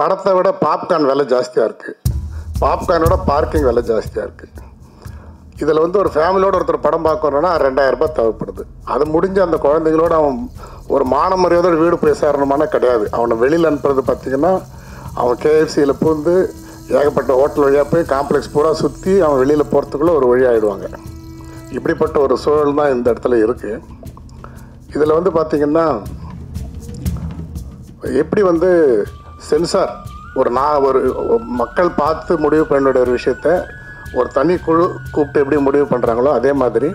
படத்தை விட பாப்கார்ன் விலை ஜாஸ்தியாக இருக்குது, பாப்கார்னோட பார்க்கிங் விலை ஜாஸ்தியாக இருக்குது. இதில் வந்து ஒரு ஃபேமிலியோடு ஒருத்தர் படம் பார்க்கணுன்னா 2000 ரூபாய் தேவைப்படுது. அது முடிஞ்ச அந்த குழந்தைங்களோட அவன் ஒரு மான மரியாதையோட வீடு போய் சேரணுமானா கிடையாது. அவனை வெளியில் அனுப்புறது பார்த்திங்கன்னா அவன் கேஎஃப்சியில் பூந்து ஏகப்பட்ட ஹோட்டல் வழியாக போய் காம்ப்ளெக்ஸ் பூரா சுற்றி அவன் வெளியில் போகிறதுக்குள்ளே ஒரு வழி ஆகிடுவாங்க. இப்படிப்பட்ட ஒரு சூழல் தான் இந்த இடத்துல இருக்குது. இதில் வந்து பார்த்திங்கன்னா எப்படி வந்து சென்சார் ஒரு மக்கள் பார்த்து முடிவு பண்ண ஒரு விஷயத்த ஒரு தனி குழு கூப்பிட்டு எப்படி முடிவு பண்ணுறாங்களோ அதே மாதிரி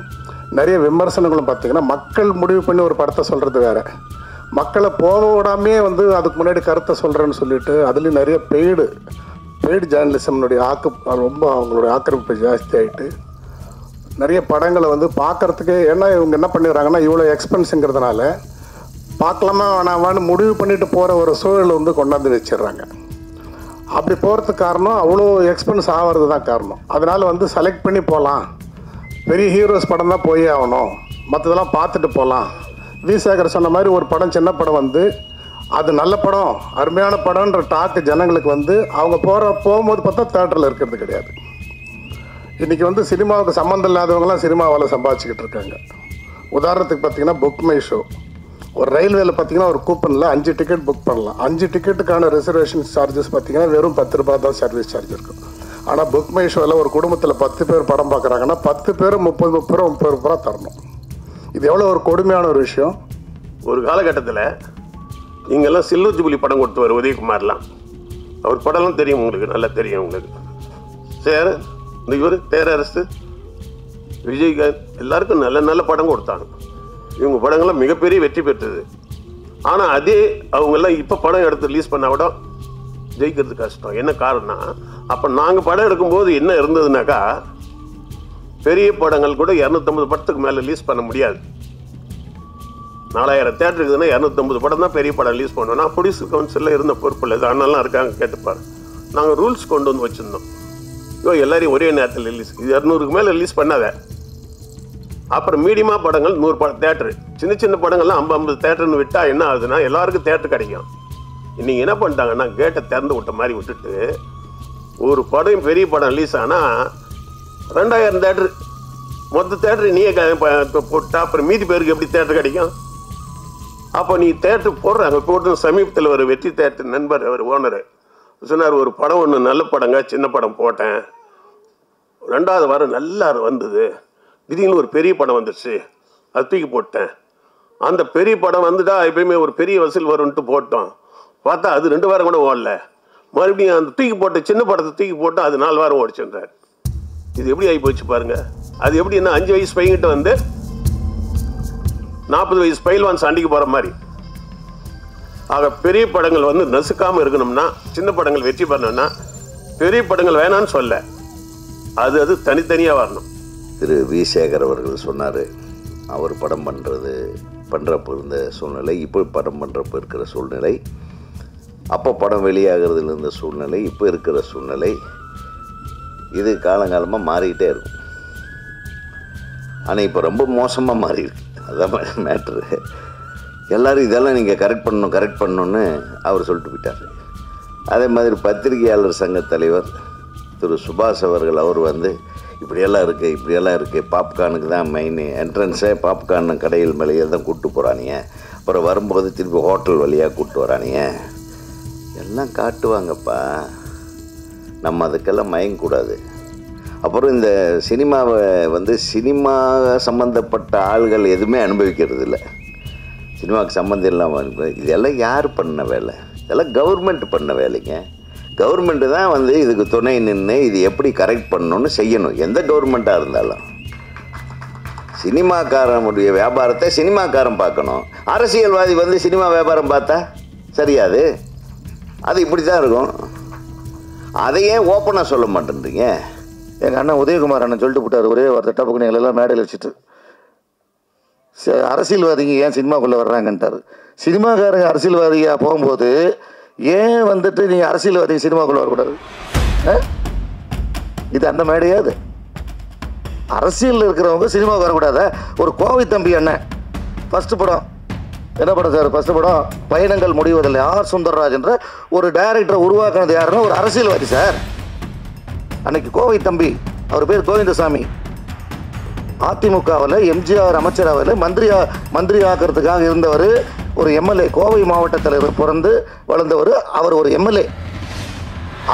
நிறைய விமர்சனங்களும் பார்த்திங்கன்னா மக்கள் முடிவு பண்ணி ஒரு படத்தை சொல்கிறது வேறு, மக்களை போக விடாமே வந்து அதுக்கு முன்னாடி கருத்தை சொல்கிறேன்னு சொல்லிட்டு அதுலேயும் நிறைய பெய்டு ஜேர்னலிசம்னுடைய ரொம்ப அவங்களுடைய ஆக்கிரமிப்பு ஜாஸ்தி ஆகிட்டு நிறைய படங்களை வந்து பார்க்குறதுக்கே, ஏன்னா இவங்க என்ன பண்ணிடுறாங்கன்னா இவ்வளோ எக்ஸ்பென்ஸுங்கிறதுனால பார்க்கலாமா வேணாமான்னு முடிவு பண்ணிட்டு போகிற ஒரு சூழல் வந்து கொண்டாந்து வச்சிடுறாங்க. அப்படி போகிறதுக்கு காரணம் அவ்வளோ எக்ஸ்பென்ஸ் ஆகிறது தான் காரணம். அதனால் வந்து செலக்ட் பண்ணி போகலாம், பெரிய ஹீரோஸ் படம் தான் போய் ஆகணும், மற்றதெல்லாம் பார்த்துட்டு போகலாம். வி சேகர் சொன்ன மாதிரி ஒரு படம் சின்ன படம் வந்து அது நல்ல படம் அருமையான படம்ன்ற டாக்கு ஜனங்களுக்கு வந்து அவங்க போகும்போது பார்த்தா தேட்டரில் இருக்கிறது கிடையாது. இன்றைக்கி வந்து சினிமாவுக்கு சம்மந்தம் இல்லாதவங்களாம் சினிமாவால் சம்பாதிச்சுக்கிட்டு இருக்காங்க. உதாரணத்துக்கு பார்த்திங்கன்னா புக் மை ஷோ, ஒரு ரயில்வேல பார்த்திங்கன்னா ஒரு கூப்பனில் 5 டிக்கெட் புக் பண்ணலாம். 5 டிக்கெட்டுக்கான ரிசர்வேஷன் சார்ஜஸ் பார்த்திங்கன்னா வெறும் 10 ரூபா தான் சர்வீஸ் சார்ஜ் இருக்கும். ஆனால் புக் மை ஷோவில் ஒரு குடும்பத்தில் 10 பேர் படம் பார்க்குறாங்கன்னா 10 பேர் 30 ரூபா தரணும். இது எவ்வளோ ஒரு கொடுமையான ஒரு விஷயம். ஒரு காலகட்டத்தில் நீங்கள்லாம் சில்வர் ஜூபிலி படம் கொடுத்துவார் உதயகுமார்லாம். அவர் படம்லாம் தெரியும் உங்களுக்கு, நல்லா தெரியும் உங்களுக்கு. சார் இந்த இவர் பேரரசு, விஜயகாந்த் எல்லாருக்கும் நல்ல நல்ல படம் கொடுத்தாங்க. இவங்க படங்கள்லாம் மிகப்பெரிய வெற்றி பெற்றது. ஆனால் அதே அவங்கெல்லாம் இப்போ படம் எடுத்து ரிலீஸ் பண்ண விட ஜெயிக்கிறது கஷ்டம். என்ன காரணம்? அப்போ நாங்கள் படம் எடுக்கும்போது என்ன இருந்ததுனாக்கா, பெரிய படங்கள் கூட 250 படத்துக்கு மேலே ரிலீஸ் பண்ண முடியாது. 4000 தேட்டர் இருக்குதுன்னா 250 படம் தான் பெரிய படம் ரிலீஸ் பண்ணோன்னா ப்ரொடியூசர் கவுன்சிலில் இருந்த பொறுப்பில் இது அண்ணெல்லாம் இருக்காங்க கேட்டுப்பார். நாங்கள் ரூல்ஸ் கொண்டு வந்து வச்சுருந்தோம். எல்லாரையும் ஒரே நேரத்தில் ரிலீஸ், இது 200க்கு மேலே ரிலீஸ் பண்ணாத. அப்புறம் மீடியமாக படங்கள் 100 தேட்டரு, சின்ன சின்ன படங்கள்லாம் 50 தேட்டர்னு விட்டால் என்ன ஆகுதுன்னா எல்லாருக்கும் தேட்டர் கிடைக்கும். இன்றைக்கி என்ன பண்ணிட்டாங்கன்னா கேட்டை திறந்து விட்ட மாதிரி விட்டுட்டு ஒரு படம் பெரிய படம் ரிலீஸ் ஆனால் 2000 தேட்டரு, மொத்த தேட்டரு நீயே போட்டால் அப்புறம் மீதி பேருக்கு எப்படி தேட்டர் கிடைக்கும்? அப்போ நீ தேட்டர் போடுறாங்க. போட்டு சமீபத்தில் ஒரு வெற்றி தேட்டர் நண்பர் அவர் ஓனர் சொன்னார், ஒரு படம் ஒன்று நல்ல படங்க சின்ன படம் போட்டேன், 2வது வாரம் நல்லா வந்தது, திடீர்னு ஒரு பெரிய படம் வந்துடுச்சு, அது தூக்கி போட்டேன். அந்த பெரிய படம் வந்துட்டா எப்பயுமே ஒரு பெரிய வசூல் வரும்ன்ட்டு போட்டோம். பார்த்தா அது 2 வாரம் கூட ஓடல. மறுபடியும் அந்த தூக்கி போட்ட சின்ன படத்தை தூக்கி போட்டு அது 4 வாரம் ஓடிச்சுன்றார். இது எப்படி ஆகி போச்சு பாருங்க. அது எப்படின்னா 5 வயசு பையன்கிட்ட வந்து 40 வயசு பயில்வான் சண்டைக்கு போகிற மாதிரி. ஆக பெரிய படங்கள் வந்து நசுக்காமல் இருக்கணும்னா, சின்ன படங்கள் வெற்றி பண்ணணும்னா பெரிய படங்கள் வேணான்னு சொல்ல, அது தனித்தனியாக வரணும். திரு வி சேகர் அவர்கள் சொன்னார், அவர் படம் பண்ணுறப்போ இருந்த சூழ்நிலை, இப்போ படம் பண்ணுறப்போ இருக்கிற சூழ்நிலை, அப்போ படம் வெளியாகிறதுல இருந்த சூழ்நிலை, இப்போ இருக்கிற சூழ்நிலை, இது காலங்காலமாக மாறிக்கிட்டே இருக்கும். ஆனால் இப்போ ரொம்ப மோசமாக மாறியிருக்கு. அதுதான் மேட்ரு. எல்லோரும் இதெல்லாம் நீங்கள் கரெக்ட் பண்ணணுன்னு அவர் சொல்லிட்டு போயிட்டார். அதே மாதிரி பத்திரிகையாளர் சங்க தலைவர் திரு சுபாஷ் அவர்கள், அவர் வந்து இப்படியெல்லாம் இருக்குது, பாப்கார்னுக்கு தான் மெயின் என்ட்ரன்ஸே, பாப்கார்னு கடையில் மேலேயே தான் கூப்பிட்டு போகிறானுங்க, அப்புறம் வரும்போது திருப்பி ஹோட்டல் வழியாக கூப்பிட்டு வரானுங்க, எல்லாம் காட்டுவாங்கப்பா, நம்ம அதுக்கெல்லாம் மயங்கக்கூடாது. அப்புறம் இந்த சினிமாவை வந்து சினிமா சம்மந்தப்பட்ட ஆள்கள் எதுவுமே அனுபவிக்கிறது இல்லை, சினிமாவுக்கு சம்மந்தம் இல்லாமல். இதெல்லாம் யார் பண்ண வேலை? இதெல்லாம் கவர்மெண்ட் பண்ண வேலைங்க. கவர்மெண்ட்டு தான் வந்து இதுக்கு துணை நின்று இது எப்படி கரெக்ட் பண்ணணும்னு செய்யணும், எந்த கவர்மெண்ட்டாக இருந்தாலும். சினிமாக்காரனுடைய வியாபாரத்தை சினிமாக்காரன் பார்க்கணும். அரசியல்வாதி வந்து சினிமா வியாபாரம் பார்த்தா சரியாது, அது இப்படி தான் இருக்கும். அதையே ஓப்பனாக சொல்ல மாட்டேன்றீங்க. எங்கள் அண்ணன் உதயகுமார் அண்ணன் சொல்லிட்டு போட்டார், ஒரே வார்த்தை டப்புக்கு எங்களெல்லாம் மேடையில் வச்சுட்டு, அரசியல்வாதிங்க ஏன் சினிமாக்குள்ளே வர்றாங்கன்ட்டார். சினிமாக்காரங்க அரசியல்வாதியாக போகும்போது ஏன் வந்துட்டு நீங்கள் அரசியல்வாதி சினிமாக்குள்ளே வரக்கூடாது? இது அந்த மேடையாது. அரசியலில் இருக்கிறவங்க சினிமாவுக்கு வரக்கூடாத. ஒரு கோவை தம்பி அண்ணன் ஃபஸ்ட்டு படம் என்ன படம் சார் ஃபர்ஸ்ட் படம் பயணங்கள் முடிவதில்லை. ஆர் சுந்தரராஜ் என்ற ஒரு டைரக்டரை உருவாக்குனது யாருன்னா ஒரு அரசியல்வாதி சார். அன்னைக்கு கோவை தம்பி, அவர் பேர் கோவிந்தசாமி, அதிமுகவில் எம்ஜிஆர் அமைச்சரவையில் மந்திரி ஆக்கிறதுக்காக இருந்தவர். ஒரு எம்எல்ஏ, கோவை மாவட்டத்தில் பிறந்து வளர்ந்தவர். அவர் ஒரு எம்எல்ஏ.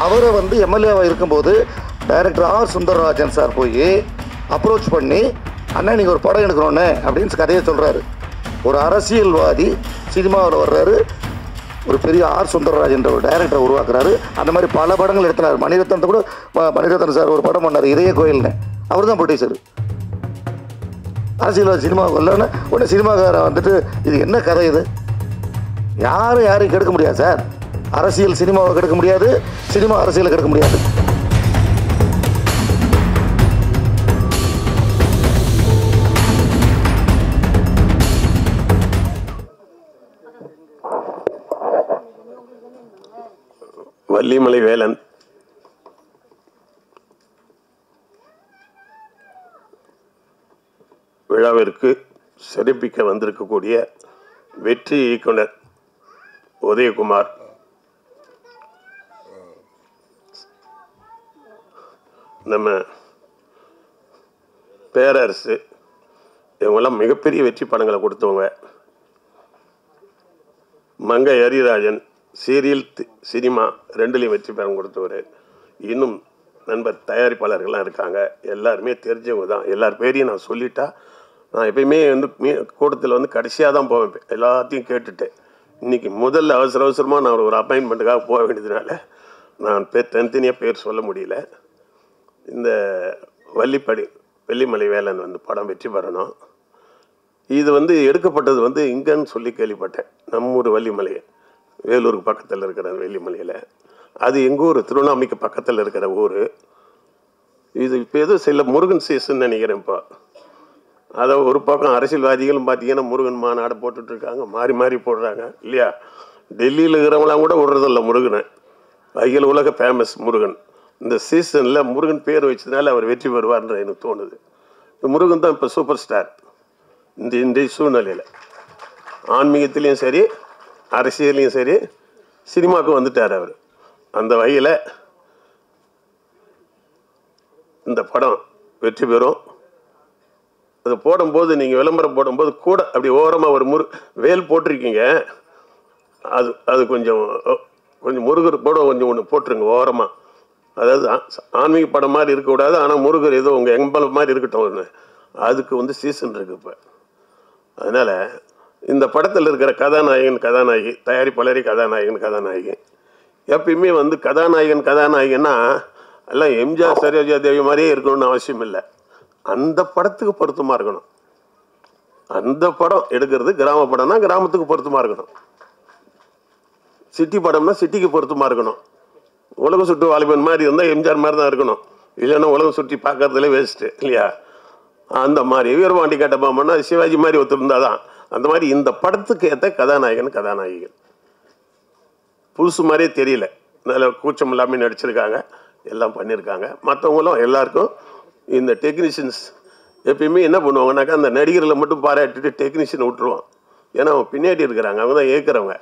அவரை வந்து எம்எல்ஏவாக இருக்கும்போது டைரக்டர் ஆர் சுந்தரராஜன் சார் போய் அப்ரோச் பண்ணி, அண்ணா நீங்கள் ஒரு படம் எடுக்கணுன்னு அப்படின்னு கதையை சொல்கிறாரு. ஒரு அரசியல்வாதி சினிமாவில் வர்றாரு, ஒரு பெரிய ஆர் சுந்தரராஜ் என்ற ஒரு டைரக்டரை உருவாக்குறாரு. அந்த மாதிரி பல படங்கள் எடுத்தினார். மணிரத்னத்தை கூட மணிரத்னம் சார் ஒரு படம் பண்ணார், இதய கோயில்னு. அவர் தான் ப்ரொடியூசர். அரசியல்வாதி சினிமாவுக்கு வரலன்னு உடனே சினிமாக்காரன் வந்துட்டு இது என்ன கதை இது? யாரையும் கெடுக்க முடியாது சார். அரசியல் சினிமாவை கெடுக்க முடியாது, சினிமா அரசியலை கெடுக்க முடியாது. வள்ளிமலை வேலன் விழாவிற்கு சிறப்பிக்க வந்திருக்கக்கூடிய வெற்றி இயக்குனர் உதயகுமார், நம்ம பேரரசு, இவங்கெல்லாம் மிகப்பெரிய வெற்றி படங்களை கொடுத்தவங்க. மங்கை ஹரிராஜன் சீரியல் சினிமா ரெண்டுலேயும் வெற்றி படம் கொடுத்தவர். இன்னும் நண்பர் தயாரிப்பாளர்கள்லாம் இருக்காங்க, எல்லாருமே தெரிஞ்சவங்க தான். எல்லார் பேரையும் நான் சொல்லிட்டா நான் எப்பயுமே வந்து கூட்டத்தில் வந்து கடைசியாக தான் போவேன், எல்லாத்தையும் கேட்டுட்டு. இன்றைக்கி முதல்ல அவசரமாக நான் ஒரு அப்பாயின்மெண்ட்டுக்காக போக வேண்டியதுனால நான் தனித்தனியாக பேர் சொல்ல முடியல. இந்த வெள்ளிமலை வேலன் வந்து படம் வெற்றி பெறணும். இது வந்து எடுக்கப்பட்டது வந்து இங்கன்னு சொல்லி கேள்விப்பட்டேன். நம்ம ஊர் வள்ளிமலை, வேலூருக்கு பக்கத்தில் இருக்கிற வெள்ளிமலையில். அது எங்கள் ஊர் திருவண்ணாமலைக்கு பக்கத்தில் இருக்கிற ஊர். இது இப்போ எதுவும் சில முருகன் சீசன் நினைக்கிறேன். இப்போ அதை ஒரு பக்கம் அரசியல்வாதிகளும் பார்த்தீங்கன்னா முருகன் மாநாடு போட்டுட்ருக்காங்க, மாறி போடுறாங்க இல்லையா? டெல்லியில் இருக்கிறவங்களாம் கூட விடுறதில்ல முருகனை. அகில உலக ஃபேமஸ் முருகன். இந்த சீசனில் முருகன் பேர் வச்சதுனால அவர் வெற்றி பெறுவார்ன்ற எனக்கு தோணுது. முருகன் தான் இப்போ சூப்பர் ஸ்டார் இன்றைய சூழ்நிலையில். ஆன்மீகத்திலையும் சரி, அரசியலையும் சரி, சினிமாவுக்கு வந்துட்டார் அவர். அந்த வகையில் இந்த படம் வெற்றி பெறும். அது போடும்போது நீங்கள் விளம்பரம் போடும்போது கூட அப்படி ஓரமாக ஒரு வேல் போட்டிருக்கீங்க, அது கொஞ்சம் முருகர் கூட கொஞ்சம் ஒன்று போட்டுருங்க ஓரமாக. அதாவது ஆன்மீக படம் மாதிரி இருக்கக்கூடாது, ஆனால் முருகர் ஏதோ உங்கள் எம்பலம் மாதிரி இருக்கட்டும் ஒன்று. அதுக்கு வந்து சீசன் இருக்குது இப்போ. அதனால் இந்த படத்தில் இருக்கிற கதாநாயகி, தயாரிப்பாளரே கதாநாயகி. எப்பயுமே வந்து கதாநாயகன்னா எல்லாம் எம்ஜிஆர் சரோஜா தேவி மாதிரியே இருக்கணும்னு அவசியம் இல்லை. அந்த படத்துக்கு பொருத்தமாக இருக்கணும். அந்த படம் எடுக்கிறது கிராம படம்னா கிராமத்துக்கு பொருத்தமாக இருக்கணும். சிட்டி படம்னா சிட்டிக்கு பொருத்தமாக இருக்கணும். உலகம் சுற்று வாலிபன் மாதிரி இருந்தால் எம்ஜிஆர் மாதிரி தான் இருக்கணும். இல்லைன்னா உலகம் சுற்றி பார்க்கறதுல வேஸ்ட்டு இல்லையா? அந்த மாதிரி வீரபாண்டி கட்டபொம்மன்னா சிவாஜி மாதிரி ஒத்துருந்தால் தான். அந்த மாதிரி இந்த படத்துக்கு ஏற்ற கதாநாயகிகள் புதுசு மாதிரியே தெரியல, நல்ல கூச்சம் இல்லாமல் நடிச்சிருக்காங்க, எல்லாம் பண்ணியிருக்காங்க. மற்றவங்களும் எல்லாருக்கும் இந்த டெக்னீஷியன்ஸ் எப்பயுமே என்ன பண்ணுவாங்கன்னாக்கா அந்த நடிகர்களை மட்டும் பாராட்டிட்டு டெக்னீஷியனை விட்டுருவான். ஏன்னா அவங்க பின்னாடி இருக்கிறாங்க, அவங்க தான் ஏற்கிறவங்க,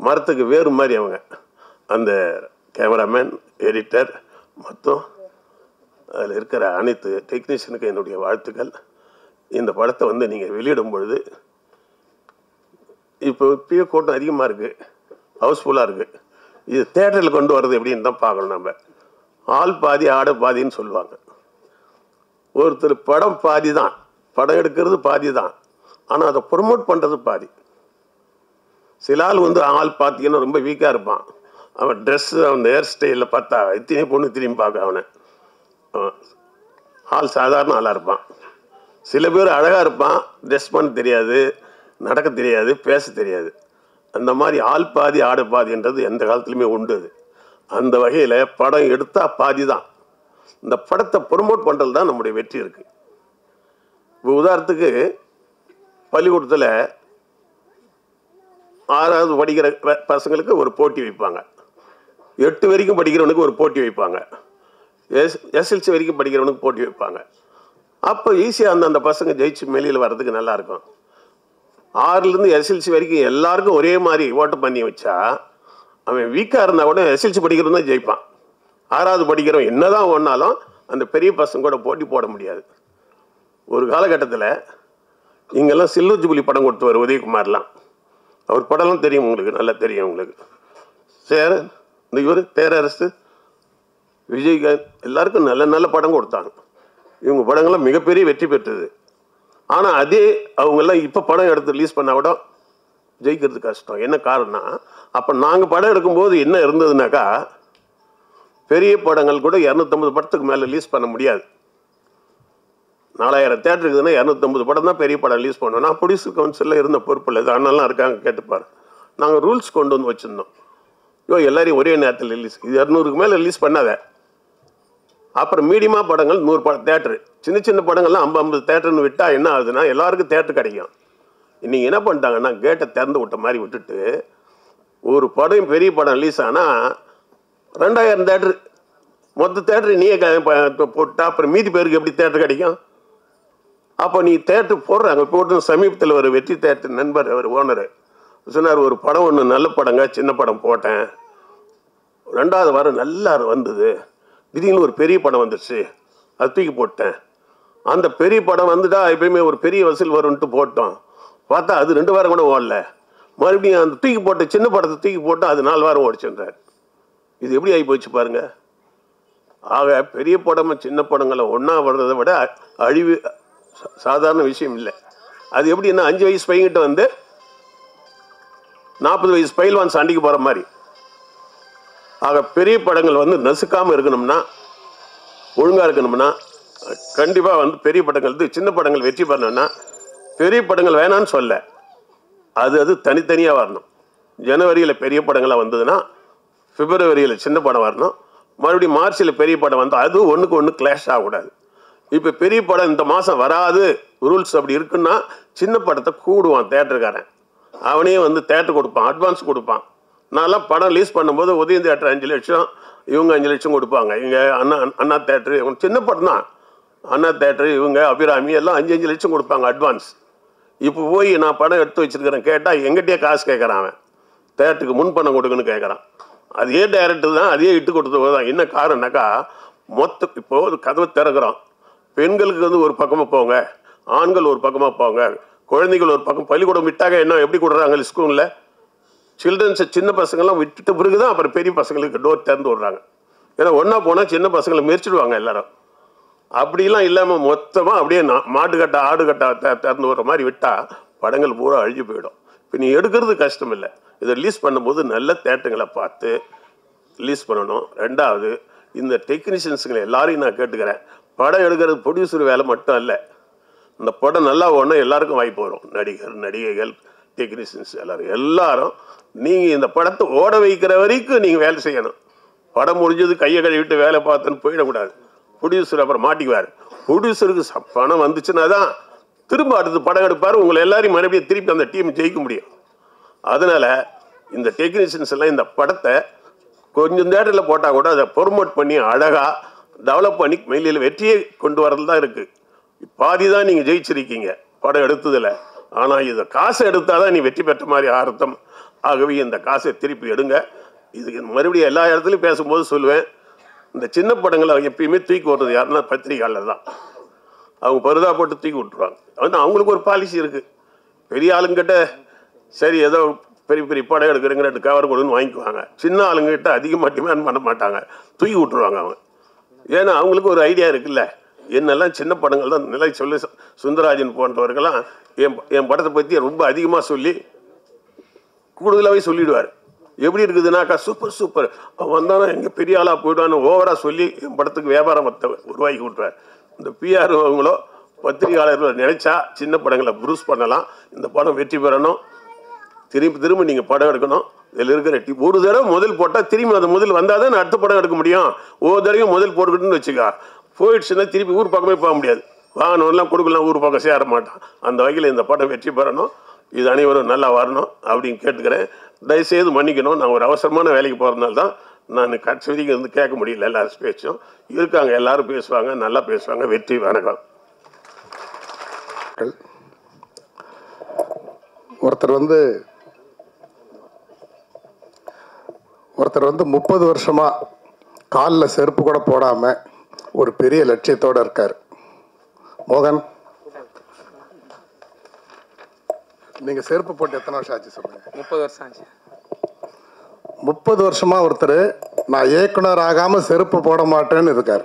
மரத்துக்கு வேறு மாதிரி அவங்க. அந்த கேமராமேன், எடிட்டர், மொத்தம் அதில் இருக்கிற அனைத்து டெக்னீஷியனுக்கு என்னுடைய வாழ்த்துக்கள். இந்த படத்தை வந்து நீங்கள் வெளியிடும் பொழுது இப்போயே கூட்டம் அதிகமாக இருக்குது, ஹவுஸ்ஃபுல்லாக இருக்குது. இது தேட்டரில் கொண்டு வர்றது எப்படின்னு தான் பார்க்கணும். நம்ம ஆள் பாதி ஆட பாதின்னு சொல்லுவாங்க. ஒருத்தர் படம் பாதி தான், படம் எடுக்கிறது பாதி தான், ஆனால் அதை ப்ரொமோட் பண்ணுறது பாதி. சில ஆள் வந்து ஆள் பார்த்தீங்கன்னா ரொம்ப வீக்காக இருப்பான். அவன் ட்ரெஸ்ஸு, அவன் ஹேர் ஸ்டைலில் பார்த்தா இத்தனை பொண்ணு திரும்பி பார்க்க அவனை. ஆள் சாதாரண ஆளாக இருப்பான். சில பேர் அழகாக இருப்பான், ட்ரெஸ் பண்ண தெரியாது, நடக்க தெரியாது, பேச தெரியாது. அந்த மாதிரி ஆள் பாதி ஆட பாதின்றது எந்த காலத்துலையுமே உண்டு. அந்த வகையில் படம் எடுத்தால் பாதி தான். இந்த படத்தை ப்ரொமோட் பண்ணுறது தான் நம்முடைய வெற்றி இருக்குது. இப்போ உதாரணத்துக்கு பள்ளிக்கூடத்தில் 6வது படிக்கிற பசங்களுக்கு ஒரு போட்டி வைப்பாங்க, 8 வரைக்கும் படிக்கிறவனுக்கு ஒரு போட்டி வைப்பாங்க, எஸ்எல்சி வரைக்கும் படிக்கிறவனுக்கு போட்டி வைப்பாங்க. அப்போ ஈஸியாக அந்த பசங்க ஜெயிச்சு வெளியில் வர்றதுக்கு நல்லாயிருக்கும். 6லேருந்து எஸ்எல்சி வரைக்கும் எல்லாருக்கும் ஒரே மாதிரி ஓட்டு பண்ணி வச்சா அவன் வீக்காக இருந்தால் கூட எஸ்எல்சி படிக்கிறவன் தான் ஜெயிப்பான். 6வது படிக்கிறவன் என்ன தான் ஒன்றாலும் அந்த பெரிய பசங்க கூட போட்டி போட முடியாது. ஒரு காலகட்டத்தில் இங்கெல்லாம் சில்வர் ஜூபிலி படம் கொடுத்துவார் உதயகுமார்லாம். அவர் படம்லாம் தெரியும் உங்களுக்கு, நல்லா தெரியும் உங்களுக்கு. இந்த இவர் பேரரசு, விஜயகாந்த் எல்லாருக்கும் நல்ல நல்ல படம் கொடுத்தாங்க. இவங்க படங்கள்லாம் மிகப்பெரிய வெற்றி பெற்றது. ஆனால் அதே அவங்கெல்லாம் இப்போ படம் எடுத்து ரிலீஸ் பண்ணால் கூட ஜெயிக்கிறது கஷ்டம். என்ன காரணம்? அப்போ நாங்கள் படம் எடுக்கும்போது என்ன இருந்ததுனாக்கா, பெரிய படங்கள் கூட 250 படத்துக்கு மேலே ரிலீஸ் பண்ண முடியாது. 4000 தேட்டர் இருக்குதுன்னா 250 படம் தான் பெரிய படம் ரிலீஸ் பண்ணோம். நான் ப்ரொடியூசர் கவுன்சிலில் இருந்த பொறுப்பு இல்லை, அண்ணெல்லாம் இருக்காங்க கேட்டுப்பார். நாங்கள் ரூல்ஸ் கொண்டு வந்து வச்சுருந்தோம். எல்லாரையும் ஒரே நேரத்தில் ரிலீஸ், இது 200க்கு மேலே ரிலீஸ் பண்ணாத. அப்புறம் மீடியமாக படங்கள் 100 தேட்டரு, சின்ன சின்ன படங்கள்லாம் 50 தேட்டர்னு விட்டால் என்ன ஆகுதுன்னா எல்லாருக்கும் தேட்டர் கிடைக்கும். இன்றைக்கி என்ன பண்ணிட்டாங்கன்னா கேட்டை திறந்து விட்ட மாதிரி விட்டுட்டு ஒரு படம் பெரிய படம் ரிலீஸ் ஆனால் 2000 தேட்டரு, மொத்த தேட்டரு நீயே போட்டா அப்புறம் மீதி பேருக்கு எப்படி தேட்டர் கிடைக்கும்? அப்போ நீ தேட்டர் போடுறாங்க. போட்டு சமீபத்தில் ஒரு வெற்றி தேட்டர் நண்பர், அவர் ஓனரு சொன்னார், ஒரு படம் ஒன்று நல்ல படங்க, சின்ன படம் போட்டேன், 2வது வாரம் நல்லா வந்தது, திடீர்னு ஒரு பெரிய படம் வந்துடுச்சு, அது தூக்கி போட்டேன். அந்த பெரிய படம் வந்துட்டா எப்பயுமே ஒரு பெரிய வசூல் வரும்ன்ட்டு போட்டோம், பார்த்தா அது 2 வாரம் கூட ஓடல, மறுபடியும் அந்த தூக்கி போட்ட சின்ன படத்தை தூக்கி போட்டு அது 4 வாரம் ஓடிச்சுன்றார். இது எப்படி ஆகி போச்சு பாருங்க. ஆக பெரிய படம் சின்ன படங்களை ஒன்றா வர்றதை விட அழிவு சாதாரண விஷயம் இல்லை. அது எப்படின்னா 5 வயசு பையன்கிட்ட வந்து 40 வயசு பயில்வான் சண்டைக்கு போகிற மாதிரி. ஆக பெரிய படங்கள் வந்து நசுக்காமல் இருக்கணும்னா, ஒழுங்காக இருக்கணும்னா கண்டிப்பாக வந்து பெரிய படங்கள் சின்ன படங்கள் வெற்றி பெறணும்னா பெரிய படங்கள் வேணான்னு சொல்ல, அது தனித்தனியாக வரணும். ஜனவரியில் பெரிய படங்களாக வந்ததுன்னா பிப்ரவரியில் சின்ன படம் வரணும், மறுபடியும் மார்ச்சில் பெரிய படம் வந்து அது ஒன்றுக்கு ஒன்று கிளாஷ் ஆகக்கூடாது. இப்போ பெரிய படம் இந்த மாதம் வராது ரூல்ஸ் அப்படி இருக்குன்னா சின்ன படத்தை கூடுவான் தேட்டருக்காரன், அவனே வந்து தேட்டர் கொடுப்பான், அட்வான்ஸ் கொடுப்பான். நான்லாம் படம் ரிலீஸ் பண்ணும்போது உதயம் தேட்டர் 5 லட்சம், இவங்க 5 லட்சம் கொடுப்பாங்க. இங்கே அண்ணா தேட்டரு, இவங்க சின்ன படம் தான், அண்ணா தேட்டரு, இவங்க அபிராமி எல்லாம் 5 லட்சம் கொடுப்பாங்க அட்வான்ஸ். இப்போ போய் நான் படம் எடுத்து வச்சிருக்கிறேன் கேட்டால் எங்கிட்டே காசு கேட்குறான், அவன் தேட்டருக்கு முன் பணம் கொடுக்குன்னு கேட்குறான். அதே டைரக்டர் தான், அதே இட்டு கொடுத்தது தான். என்ன காரணம்னாக்கா இப்போது கதவை திறக்கிறோம், பெண்களுக்கு வந்து ஒரு பக்கமாக போங்க, ஆண்கள் ஒரு பக்கமாக போங்க, குழந்தைகள் ஒரு பக்கம். பள்ளிக்கூடம் விட்டாங்க என்ன எப்படி கொடுறாங்க ஸ்கூலில், சில்ட்ரன்ஸை சின்ன பசங்கள்லாம் விட்டுட்ட பிறகு தான் அப்புறம் பெரிய பசங்களுக்கு டோர் திறந்து விடுறாங்க. ஏன்னா ஒன்றா போனால் சின்ன பசங்களை மெரிச்சிடுவாங்க எல்லாரும். அப்படிலாம் இல்லாமல் மொத்தமாக அப்படியே மாட்டுக்கட்டை ஆடுகட்டை திறந்து விடுற மாதிரி விட்டால் படங்கள் பூரா அழிஞ்சு போயிடும். இப்போ நீ எடுக்கிறது கஷ்டம் இல்லை, இதை ரிலீஸ் பண்ணும்போது நல்ல தேட்டருங்களை பார்த்து ரிலீஸ் பண்ணணும். 2வது இந்த டெக்னீஷியன்ஸுங்களை எல்லாரையும் நான் கேட்டுக்கிறேன், படம் எடுக்கிறது ப்ரொடியூசர் வேலை மட்டும் இல்லை, இந்த படம் நல்லா ஓடணும் எல்லாருக்கும் வாய்ப்பு வரும். நடிகர் நடிகைகள் டெக்னீஷியன்ஸ் எல்லாரும் நீங்கள் இந்த படத்தை ஓட வைக்கிற வரைக்கும் நீங்கள் வேலை செய்யணும். படம் முடிஞ்சது கையை கழுவிட்டு வேலை பார்த்தோன்னு போயிடக்கூடாது. ப்ரொடியூசர் அப்புறம் மாட்டிக்குவார். ப்ரொடியூசருக்கு பணம் வந்துச்சுன்னா தான் திரும்ப அடுத்து படம் எடுப்பார், உங்களை எல்லாரையும் மறுபடியும் திருப்பி அந்த டீம் ஜெயிக்க முடியும். அதனால் இந்த டெக்னீஷியன்ஸ் எல்லாம் இந்த படத்தை கொஞ்சம் தேட்டரில் போட்டால் கூட அதை ப்ரொமோட் பண்ணி அழகாக டெவலப் பண்ணி மெயிலில் வெற்றியை கொண்டு வரது தான் இருக்குது. பாதி தான் நீங்கள் ஜெயிச்சிருக்கீங்க படம் எடுத்ததில், ஆனால் இதை காசை எடுத்தால் தான் நீ வெற்றி பெற்ற மாதிரி அர்த்தம். ஆகவே இந்த காசை திருப்பி எடுங்க. இதுக்கு மறுபடியும் எல்லா இடத்துலையும் பேசும்போது சொல்லுவேன், இந்த சின்ன படங்களை எப்பயுமே தூக்கி விடுறது யாருன்னா பத்திரிகையாளர் தான். அவங்க பருதா போட்டு தூக்கி விட்டுருவாங்க. ஆனால் அவங்களுக்கு ஒரு பாலிசி இருக்குது. பெரிய ஆளுங்கிட்ட சரி ஏதோ பெரிய பெரிய படம் எடுக்கிறீங்க 2 கவர் கொடுன்னு வாங்கிக்குவாங்க. சின்ன ஆளுங்கிட்ட அதிகமாக டிமாண்ட் பண்ண மாட்டாங்க, தூக்கி விட்டுருவாங்க அவங்க. ஏன்னா அவங்களுக்கு ஒரு ஐடியா இருக்குல்ல, என்னெல்லாம் சின்ன படங்கள் தான் நிலை சொல்லி சுந்தரராஜன் போன்றவர்கள்லாம் என் படத்தை பற்றி ரொம்ப அதிகமாக சொல்லி கூடுதலாகவே சொல்லிவிடுவார். எப்படி இருக்குதுனாக்கா சூப்பர் சூப்பர், அவன் வந்தானா எங்கே பெரிய ஆளாக போயிடுவான்னு ஓவராக சொல்லி என் படத்துக்கு வியாபாரத்தை உருவாக்கி விட்டுருவார். இந்த பிஆர் அவங்களோ பத்திரிகையாளர்கள் நினைச்சா சின்ன படங்களை ப்ரூஸ் பண்ணலாம். இந்த படம் வெற்றி பெறணும், திரும்ப நீங்கள் படம் எடுக்கணும். இதில் இருக்கிற ஒரு தடவை முதல் போட்டால் திரும்பி அந்த முதல் வந்தால் தான் அடுத்த படம் எடுக்க முடியும். ஒவ்வொரு தடவையும் முதல் போட்டுக்கிட்டுன்னு வச்சுக்கா, போயிடுச்சுன்னா திருப்பி ஊர் பக்கமே போக முடியாது. வாகனம்லாம் கொடுக்கலாம், ஊர் பக்கம் சேர மாட்டான். அந்த வகையில் இந்த படம் வெற்றி பெறணும், இது அனைவரும் நல்லா வரணும் அப்படின்னு கேட்டுக்கிறேன். தயவுசெய்து மன்னிக்கணும், நான் ஒரு அவசரமான வேலைக்கு போகிறதுனால தான் நான் கட்சிக்கு வந்து கேட்க முடியல. எல்லாரும் பேச்சும் இருக்காங்க, எல்லாரும் பேசுவாங்க, நல்லா பேசுவாங்க. வெற்றி வணக்கம். ஒருத்தர் வந்து 30 வருஷமாக காலில் செருப்பு கூட போடாமல் ஒரு பெரிய லட்சியத்தோடு இருக்கார். மோகன், நீங்கள் செருப்பு போட்டு எத்தனை வருஷம் ஆச்சு சொல்லுங்கள்? 30 வருஷம் ஆச்சு. 30 வருஷமாக ஒருத்தர் நான் இயக்குனர் ஆகாமல் செருப்பு போட மாட்டேன்னு இருக்கார்.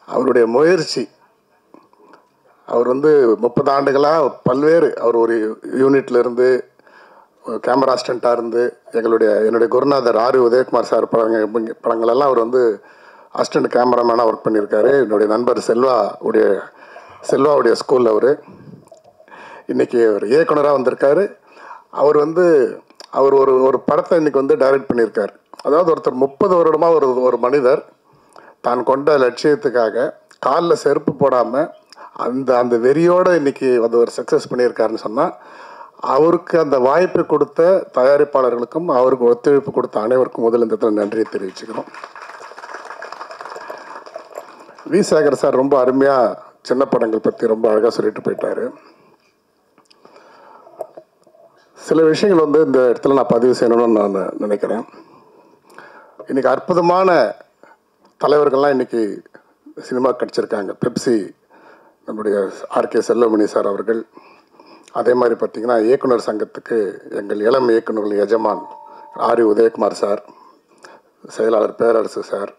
அவருடைய முயற்சி, அவர் 30 ஆண்டுகளாக பல்வேறு, அவர் ஒரு யூனிட்ல இருந்து கேமரா அசிஸ்டண்ட்டாக இருந்து என்னுடைய குருநாதர் ஆர் உதயகுமார் சார் படங்களெல்லாம் அவர் அசிஸ்டண்ட் கேமராமேனாக ஒர்க் பண்ணியிருக்காரு. என்னுடைய நண்பர் செல்வாவுடைய ஸ்கூலில் அவர் இன்றைக்கி ஒரு இயக்குனராக வந்திருக்காரு. அவர் அவர் ஒரு படத்தை இன்றைக்கி டைரக்ட் பண்ணியிருக்கார். அதாவது ஒருத்தர் 30 வருடமாக ஒரு மனிதர் தான் கொண்ட லட்சியத்துக்காக காலில் செருப்பு போடாமல் அந்த வெறியோடு இன்றைக்கி ஒரு சக்ஸஸ் பண்ணியிருக்காருன்னு சொன்னால், அவருக்கு அந்த வாய்ப்பை கொடுத்த தயாரிப்பாளர்களுக்கும் அவருக்கு ஒத்துழைப்பு கொடுத்த அனைவருக்கும் முதல் இந்த இடத்துல நன்றியை தெரிவிச்சுக்கிறோம். வி. சேகர் சார் ரொம்ப அருமையாக சின்ன படங்கள் பற்றி ரொம்ப அழகாக சொல்லிட்டு போயிட்டார். சில விஷயங்கள் இந்த இடத்துல நான் பதிவு செய்யணும்னு நான் நினைக்கிறேன். இன்றைக்கி அற்புதமான தலைவர்கள்லாம் இன்றைக்கி சினிமா கிடச்சிருக்காங்க. பெப்சி நம்முடைய ஆர்கே செல்வமணி சார் அவர்கள், அதே மாதிரி பார்த்திங்கன்னா இயக்குனர் சங்கத்துக்கு எங்கள் இளம் இயக்குநர்கள் எஜமான் ஆர் உதயகுமார் சார், செயலாளர் பேரரசு சார்,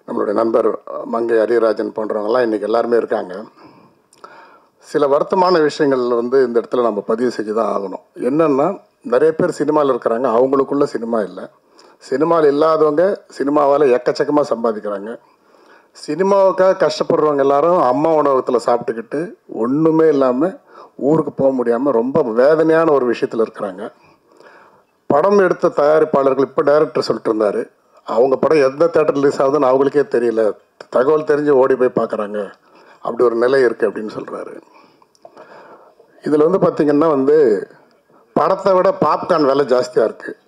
நம்மளுடைய நண்பர் மங்கை அரியராஜன் போன்றவங்கலாம் இன்றைக்கி எல்லாருமே இருக்காங்க. சில வருத்தமான விஷயங்கள் இந்த இடத்துல நம்ம பதிவு செஞ்சு தான் ஆகணும். என்னென்னா, நிறைய பேர் சினிமாவில் இருக்கிறாங்க, அவங்களுக்குள்ள சினிமா இல்லை. சினிமாவில் இல்லாதவங்க சினிமாவால் எக்கச்சக்கமாக சம்பாதிக்கிறாங்க. சினிமாவுக்காக கஷ்டப்படுறவங்க எல்லாரும் அம்மா உணவகத்தில் சாப்பிட்டுக்கிட்டு ஒன்றுமே இல்லாமல் ஊருக்கு போக முடியாமல் ரொம்ப வேதனையான ஒரு விஷயத்தில் இருக்கிறாங்க. படம் எடுத்த தயாரிப்பாளர்கள், இப்போ டைரக்டர் சொல்லிட்டு இருந்தார், அவங்க படம் எந்த தேட்டர் ரிலீஸ் ஆகுதுன்னு அவங்களுக்கே தெரியல, தகவல் தெரிஞ்சு ஓடி போய் பார்க்குறாங்க, அப்படி ஒரு நிலை இருக்குது அப்படின்னு சொல்கிறாரு. இதில் பார்த்திங்கன்னா படத்தை விட பாப்கார்ன் விலை ஜாஸ்தியாக இருக்குது,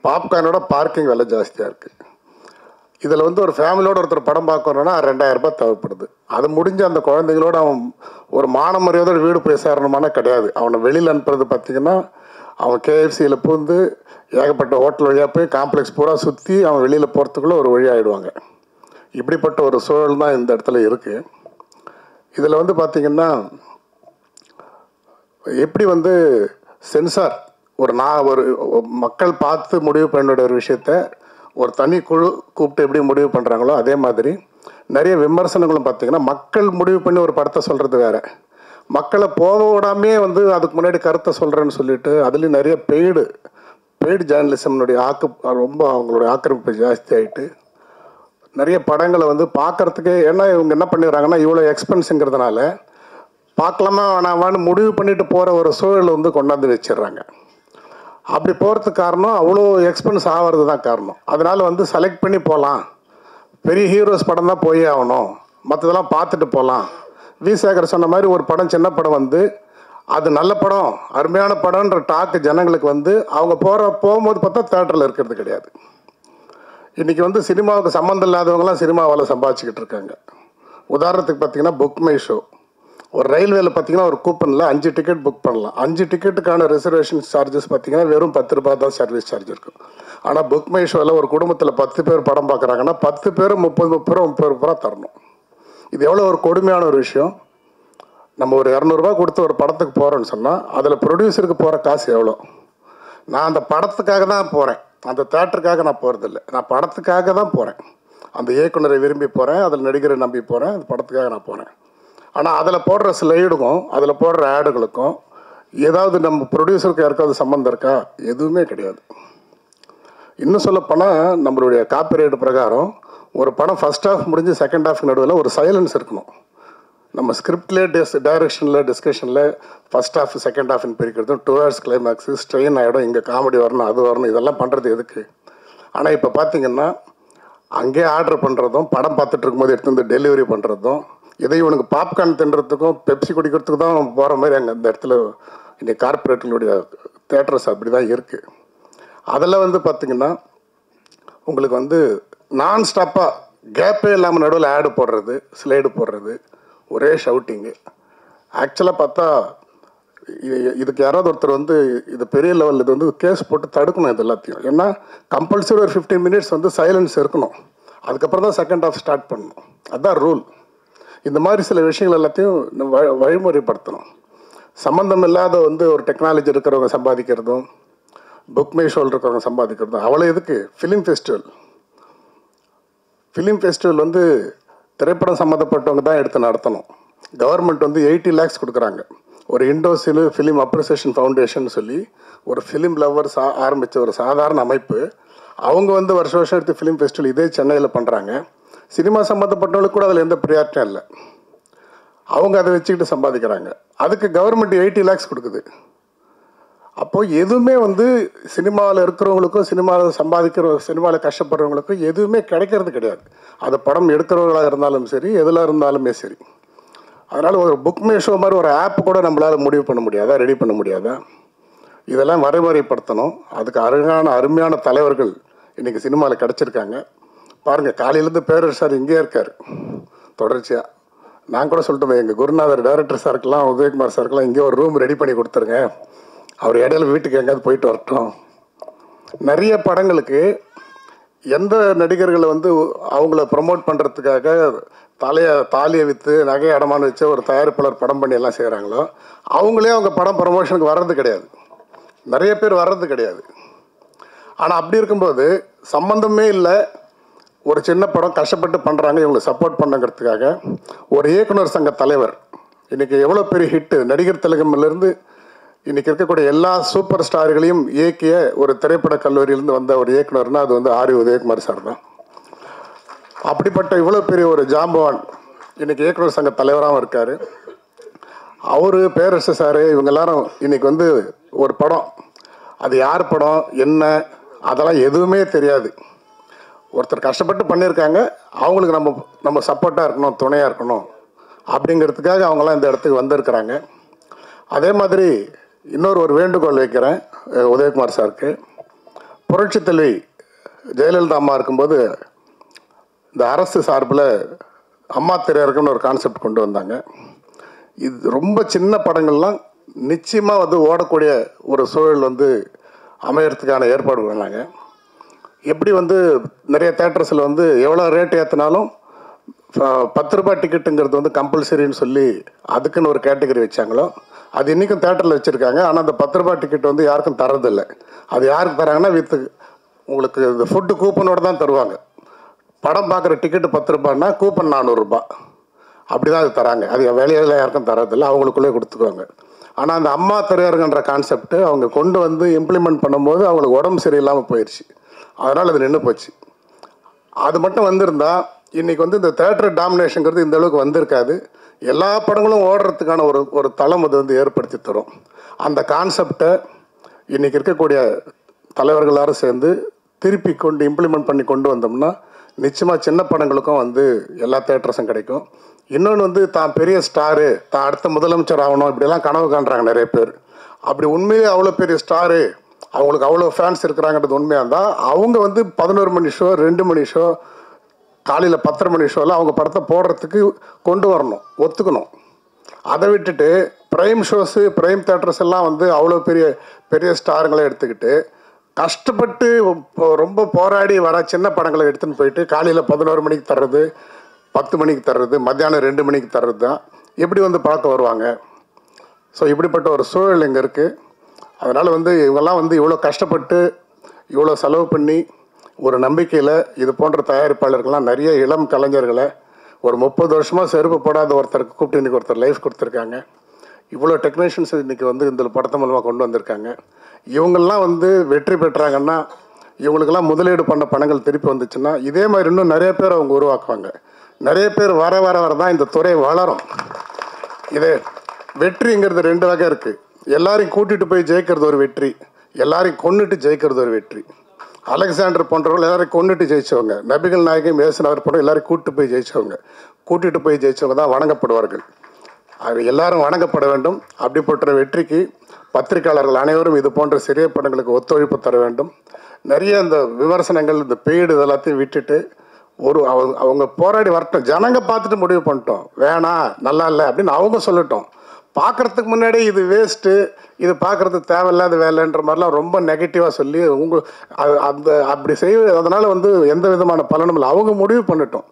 பாப்கார்னோட பார்க்கிங் விலை ஜாஸ்தியாக இருக்குது. இதில் ஒரு ஃபேமிலியோடு ஒருத்தர் படம் பார்க்கணுன்னா 2000 ரூபாய் தேவைப்படுது. அது முடிஞ்சு அந்த குழந்தைங்களோட அவன் ஒரு மான மரியாதையோட வீடு போய் சேரணுமானா கிடையாது. அவனை வெளியில் அனுப்புறது பார்த்திங்கன்னா, அவன் கேஎஃப்சியில் பூந்து ஏகப்பட்ட ஹோட்டல் வழியாக போய் காம்ப்ளெக்ஸ் பூரா சுற்றி அவன் வெளியில் போகிறதுக்குள்ளே ஒரு வழி ஆகிடுவாங்க. இப்படிப்பட்ட ஒரு சூழல் தான் இந்த இடத்துல இருக்குது. இதில் பார்த்திங்கன்னா, எப்படி சென்சார் ஒரு மக்கள் பார்த்து முடிவு பண்ண ஒரு விஷயத்த ஒரு தனி குழு கூப்பிட்டு எப்படி முடிவு பண்ணுறாங்களோ, அதே மாதிரி நிறைய விமர்சனங்களும் பார்த்திங்கன்னா, மக்கள் முடிவு பண்ணி ஒரு படத்தை சொல்கிறது வேறு, மக்களை போக விடாமே அதுக்கு முன்னாடி கருத்தை சொல்கிறேன்னு சொல்லிட்டு அதுலேயும் நிறைய பெய்டு ஜேர்னலிசம்னுடைய ரொம்ப அவங்களுடைய ஆக்கிரமிப்பு ஜாஸ்தி ஆகிட்டு நிறைய படங்களை பார்க்குறதுக்கு, ஏன்னா இவங்க என்ன பண்ணிடுறாங்கன்னா, இவ்வளோ எக்ஸ்பென்ஸுங்கிறதுனால பார்க்கலாமா வேணாமான்னு முடிவு பண்ணிட்டு போகிற ஒரு சூழல் கொண்டாந்து வச்சிடுறாங்க. அப்படி போகிறதுக்கு காரணம் அவ்வளோ எக்ஸ்பென்ஸ் ஆகிறது தான் காரணம். அதனால் செலக்ட் பண்ணி போகலாம், பெரிய ஹீரோஸ் படம் தான் போயே ஆகணும், மற்றதெல்லாம் பார்த்துட்டு போகலாம். வி. சேகர் சொன்ன மாதிரி ஒரு படம், சின்ன படம் அது நல்ல படம், அருமையான படம்ன்ற டாக்கு ஜனங்களுக்கு அவங்க போகும்போது பார்த்தா தேட்டரில் இருக்கிறது கிடையாது. இன்றைக்கி சினிமாவுக்கு சம்மந்தம் இல்லாதவங்களாம் சினிமாவால் சம்பாதிச்சுக்கிட்டு இருக்காங்க. உதாரணத்துக்கு பார்த்திங்கன்னா, புக் மை ஷோ, ஒரு ரயில்வேல பார்த்திங்கன்னா ஒரு கூப்பனில் 5 டிக்கெட் புக் பண்ணலாம். 5 டிக்கெட்டுக்கான ரிசர்வேஷன் சார்ஜஸ் பார்த்திங்கன்னா வெறும் 10 ரூபா தான் சர்வீஸ் சார்ஜ் இருக்கும். ஆனால் புக் மை ஷோவில் ஒரு குடும்பத்தில் 10 பேர் படம் பார்க்குறாங்கன்னா 10 பேரும் 30 ரூபா தரணும். இது எவ்வளோ ஒரு கொடுமையான ஒரு விஷயம். நம்ம ஒரு 200 ரூபா கொடுத்து ஒரு படத்துக்கு போகிறோன்னு சொன்னால் அதில் ப்ரொடியூசருக்கு போகிற காசு எவ்வளோ? நான் அந்த படத்துக்காக தான் போகிறேன், அந்த தேட்டருக்காக நான் போகிறதில்ல, நான் படத்துக்காக தான் போகிறேன். அந்த இயக்குனரை விரும்பி போகிறேன், அதில் நடிகரை நம்பி போகிறேன், அந்த படத்துக்காக நான் போகிறேன். ஆனால் அதில் போடுற ஸ்லைடுக்கும் அதில் போடுற ஆடுகளுக்கும் ஏதாவது நம்ம ப்ரொடியூசருக்கு யாருக்காவது சம்மந்தம் இருக்கா? எதுவுமே கிடையாது. இன்னும் சொல்லப்போனால், நம்மளுடைய காப்பிரைட் பிரகாரம் ஒரு படம் ஃபஸ்ட் ஹாஃப் முடிஞ்சு செகண்ட் ஹாஃப் நடுவில் ஒரு சைலன்ஸ் இருக்கணும். நம்ம ஸ்கிரிப்ட்லேயே டைரக்ஷனில் டிஸ்கஷனில் ஃபஸ்ட் ஹாஃப் செகண்ட் ஹாஃப்னு பிரிக்கிறதும் 2 hours கிளைமேக்ஸு ஸ்ட்ரெயின் ஆகிடும், இங்கே காமெடி வரணும் அது வரணும், இதெல்லாம் பண்ணுறது எதுக்கு? ஆனால் இப்போ பார்த்திங்கன்னா, அங்கேயே ஆர்டர் பண்ணுறதும் படம் பார்த்துட்டு இருக்கும்போது எடுத்து டெலிவரி பண்ணுறதும், இதை இவனுக்கு பாப்கார்ன் தின்றதுக்கும் பெப்சி குடிக்கிறதுக்கு தான் போகிற மாதிரி அங்கே இந்த இடத்துல இன்றைக்கி கார்பரேட்டுகளுடைய தேட்டர்ஸ் அப்படி தான் இருக்குது. அதில் பார்த்திங்கன்னா உங்களுக்கு நான் ஸ்டாப்பாக கேப்பே இல்லாமல் நடுவில் ஆடு போடுறது, ஸ்லைடு போடுறது, ஒரே ஷவுட்டிங்கு. ஆக்சுவலாக பார்த்தா இதுக்கு யாராவது ஒருத்தர் வந்து இது பெரிய லெவலில் இது வந்து கேஸ் போட்டு தடுக்கணும் இது எல்லாத்தையும். ஏன்னா கம்பல்சரி ஒரு 15 மினிட்ஸ் வந்து சைலன்ஸ் இருக்கணும், அதுக்கப்புறம் தான் செகண்ட் ஹாஃப் ஸ்டார்ட் பண்ணணும், அதுதான் ரூல். இந்த மாதிரி சில விஷயங்கள் எல்லாத்தையும் வழிமுறைப்படுத்தணும். சம்மந்தம் இல்லாத வந்து ஒரு டெக்னாலஜி இருக்கிறவங்க சம்பாதிக்கிறதும், புக் மை ஷோல் இருக்கிறவங்க சம்பாதிக்கிறதும் அவ்வளோ எதுக்கு? ஃபிலிம் ஃபெஸ்டிவல் வந்து திரைப்படம் சம்மந்தப்பட்டவங்க தான் எடுத்து நடத்தணும். கவர்மெண்ட் வந்து 80 lakhs கொடுக்குறாங்க. ஒரு இண்டோசில் ஃபிலிம் அப்ரிசியேஷன் ஃபவுண்டேஷன் சொல்லி ஒரு ஃபிலிம் லவ்வர்ஸ் ஆரம்பித்த ஒரு சாதாரண அமைப்பு. அவங்க வந்து வருஷம் எடுத்து ஃபிலிம் ஃபெஸ்டிவல் இதே சென்னையில் பண்ணுறாங்க. சினிமா சம்மந்தப்பட்டவங்களுக்கு கூட அதில் எந்த ப்ரியாரிட்டியும் இல்லை. அவங்க அதை வச்சுக்கிட்டு சம்பாதிக்கிறாங்க. அதுக்கு கவர்மெண்ட் 80 lakhs கொடுக்குது. அப்போது எதுவுமே வந்து சினிமாவில் இருக்கிறவங்களுக்கும் சினிமாவில் கஷ்டப்படுறவங்களுக்கும் எதுவுமே கிடைக்கிறது கிடையாது. அது படம் எடுக்கிறவங்களாக இருந்தாலும் சரி, எதில் இருந்தாலுமே சரி. அதனால் ஒரு புக் மை ஷோ மாதிரி ஒரு ஆப் கூட நம்மளால் முடிவு பண்ண முடியாதா, ரெடி பண்ண முடியாதா? இதெல்லாம் வரைமுறைப்படுத்தணும். அதுக்கு அருமையான தலைவர்கள் இன்றைக்கி சினிமாவில் கிடச்சிருக்காங்க. பாருங்கள், காலையிலேருந்து பேரரசு சார் இங்கேயே இருக்கார் தொடர்ச்சியாக. நான் கூட சொல்லிட்டு எங்கள் குருநாதர் டைரக்டர் சாருக்கெல்லாம், உதயகுமார் சாருக்கெல்லாம் இங்கே ஒரு ரூம் ரெடி பண்ணி கொடுத்துருங்க, அவர் இடையில வீட்டுக்கு எங்கேயாவது போயிட்டு வரட்டும். நிறைய படங்களுக்கு எந்த நடிகர்களை வந்து அவங்கள ப்ரமோட் பண்ணுறதுக்காக தாலியை விற்று நகையை அடமான வச்சு ஒரு தயாரிப்பாளர் படம் பண்ணி எல்லாம் செய்கிறாங்களோ அவங்களே அவங்க படம் ப்ரமோஷனுக்கு வர்றது கிடையாது. நிறைய பேர் வர்றது கிடையாது. ஆனால் அப்படி இருக்கும்போது சம்மந்தமே இல்லை, ஒரு சின்ன படம் கஷ்டப்பட்டு பண்ணுறாங்க, இவங்களை சப்போர்ட் பண்ணுங்கிறதுக்காக ஒரு இயக்குனர் சங்க தலைவர் இன்றைக்கி எவ்வளோ பெரிய ஹிட்டு, நடிகர் திலகம்லேருந்து இன்றைக்கி இருக்கக்கூடிய எல்லா சூப்பர் ஸ்டார்களையும் இயக்கிய ஒரு திரைப்பட கல்லூரியிலேருந்து வந்த ஒரு இயக்குனர்னால் அது வந்து ஆர் உதயகுமார் சார் தான். அப்படிப்பட்ட இவ்வளோ பெரிய ஒரு ஜாம்பவான் இன்றைக்கி இயக்குனர் சங்க தலைவராகவும் இருக்கார். அவர், பேரரசு சார், இவங்க எல்லாரும் இன்றைக்கி வந்து ஒரு படம், அது யார் படம் என்ன அதெல்லாம் எதுவுமே தெரியாது. ஒருத்தர் கஷ்டப்பட்டு பண்ணியிருக்காங்க, அவங்களுக்கு நம்ம சப்போர்ட்டாக இருக்கணும், துணையாக இருக்கணும் அப்படிங்கிறதுக்காக அவங்களாம் இந்த இடத்துக்கு வந்திருக்கிறாங்க. அதே மாதிரி ஒரு வேண்டுகோள் வைக்கிறேன் உதயகுமார் சாருக்கு. புரட்சி தலைவி ஜெயலலிதா அம்மா இருக்கும்போது இந்த அரசு சார்பில் அம்மா திரையரங்குன்னு ஒரு கான்செப்ட் கொண்டு வந்தாங்க. இது ரொம்ப சின்ன படங்கள்லாம் நிச்சயமாக வந்து ஓடக்கூடிய ஒரு சூழல் வந்து அமையறதுக்கான ஏற்பாடு பண்ணாங்க. எப்படி வந்து நிறைய தேட்டர்ஸில் வந்து எவ்வளோ ரேட் ஏற்றினாலும் 10 ரூபாய் டிக்கெட்டுங்கிறது வந்து கம்பல்சரின்னு சொல்லி அதுக்குன்னு ஒரு கேட்டகரி வச்சாங்களோ அது இன்றைக்கும் தேட்டரில் வச்சுருக்காங்க. ஆனால் அந்த 10 ரூபாய் டிக்கெட் வந்து யாருக்கும் தரதில்லை. அது யாருக்கு தராங்கன்னா உங்களுக்கு இந்த ஃபுட்டு கூப்பனோடு தான் தருவாங்க. படம் பார்க்குற டிக்கெட்டு 10 ரூபான்னா கூப்பன் 400 ரூபாய் அப்படி தான் அது தராங்க. அது வேலையில் யாருக்கும் தரதில்லை, அவங்களுக்குள்ளே கொடுத்துக்குவாங்க. ஆனால் அந்த அம்மா திரையரங்குன்ற கான்செப்ட்டு அவங்க கொண்டு வந்து இம்ப்ளிமெண்ட் பண்ணும்போது அவங்களுக்கு உடம்பு சரியில்லாமல் போயிடுச்சு. அதனால் அது நின்று போச்சு. அது மட்டும் வந்திருந்தால் இன்றைக்கி வந்து இந்த தேட்டர் டாமினேஷனுங்கிறது இந்த அளவுக்கு வந்திருக்காது. எல்லா படங்களும் ஓடுறதுக்கான ஒரு தளம் அது வந்து ஏற்படுத்தி தரும். அந்த கான்செப்டை இன்றைக்கி இருக்கக்கூடிய தலைவர்களாரும் சேர்ந்து திருப்பி இம்ப்ளிமெண்ட் பண்ணி கொண்டு வந்தோம்னா நிச்சயமாக சின்ன படங்களுக்கும் வந்து எல்லா தேட்டர்ஸும் கிடைக்கும். இன்னொன்று வந்து தான் பெரிய ஸ்டாரு, தான் அடுத்த முதலமைச்சர் ஆகணும், இப்படிலாம் கனவு காண்றாங்க நிறைய பேர். அப்படி உண்மையிலே அவ்வளோ பெரிய ஸ்டாரு, அவங்களுக்கு அவ்வளோ ஃபேன்ஸ் இருக்கிறாங்கிறது உண்மையாக இருந்தால் அவங்க வந்து 11 மணி ஷோ, 2 மணி ஷோ, காலையில் 10:30 மணி ஷோவில் அவங்க படத்தை போடுறதுக்கு கொண்டு வரணும், ஒத்துக்கணும். அதை விட்டுட்டு ப்ரைம் ஷோஸு, ப்ரைம் தேட்டர்ஸ் எல்லாம் வந்து அவ்வளோ பெரிய பெரிய ஸ்டாருங்களை எடுத்துக்கிட்டு கஷ்டப்பட்டு ரொம்ப போராடி வர சின்ன படங்களை எடுத்துன்னு போயிட்டு காலையில் 11 மணிக்கு தர்றது, 10 மணிக்கு தர்றது, மத்தியானம் 2 மணிக்கு தர்றது தான் எப்படி வந்து பார்க்க வருவாங்க? ஸோ இப்படிப்பட்ட ஒரு சூழல் இங்கே இருக்குது. அதனால் வந்து இவங்கெல்லாம் வந்து இவ்வளோ கஷ்டப்பட்டு இவ்வளோ செலவு பண்ணி ஒரு நம்பிக்கையில் இது போன்ற தயாரிப்பாளர்கள்லாம் நிறைய இளம் கலைஞர்களை ஒரு 30 வருஷமாக செருப்பு போடாத ஒருத்தருக்கு கூப்பிட்டு இன்றைக்கி ஒருத்தர் லைஃப் கொடுத்துருக்காங்க. இவ்வளோ டெக்னீஷியன்ஸ் இன்றைக்கி வந்து இந்த படத்து மூலமாக கொண்டு வந்திருக்காங்க. இவங்கெல்லாம் வந்து வெற்றி பெற்றாங்கன்னா, இவங்களுக்கெல்லாம் முதலீடு பண்ண பணங்கள் திருப்பி வந்துச்சுன்னா இதே மாதிரி இன்னும் நிறைய பேர் அவங்க உருவாக்குவாங்க. நிறைய பேர் வர வர வர தான் இந்த துறை வளரும். இது வெற்றிங்கிறது 2 வகை இருக்குது. எல்லாரையும் கூட்டிகிட்டு போய் ஜெயிக்கிறது ஒரு வெற்றி, எல்லாரையும் கொண்டுட்டு ஜெயிக்கிறது ஒரு வெற்றி. அலெக்சாண்டர் போன்றவர்கள் எல்லாரையும் கொண்டுட்டு ஜெயிச்சவங்க, நபிகள் நாயகம் இயேசுநாதர் போன்ற எல்லாரையும் கூட்டிட்டு போய் ஜெயிச்சவங்க தான் வணங்கப்படுவார்கள். அது எல்லாரும் வணங்கப்பட வேண்டும். அப்படிப்பட்ட வெற்றிக்கு பத்திரிகையாளர்கள் அனைவரும் இது போன்ற சிறிய படங்களுக்கு ஒத்துழைப்பு தர வேண்டும். நிறைய இந்த விமர்சனங்கள், இந்த பெய்டு இதெல்லாத்தையும் விட்டுட்டு அவங்க போராடி வரட்டும், ஜனங்க பார்த்துட்டு முடிவு பண்ணிட்டோம், வேணாம் நல்லா இல்லை அப்படின்னு அவங்க சொல்லட்டும். பார்க்குறதுக்கு முன்னாடி இது வேஸ்ட்டு, இது பார்க்குறதுக்கு தேவையில்லாத வேலைன்ற மாதிரிலாம் ரொம்ப நெகட்டிவாக சொல்லி அப்படி அதனால் எந்த விதமான பலனும் இல்லை. அவங்க முடிவு பண்ணட்டும்.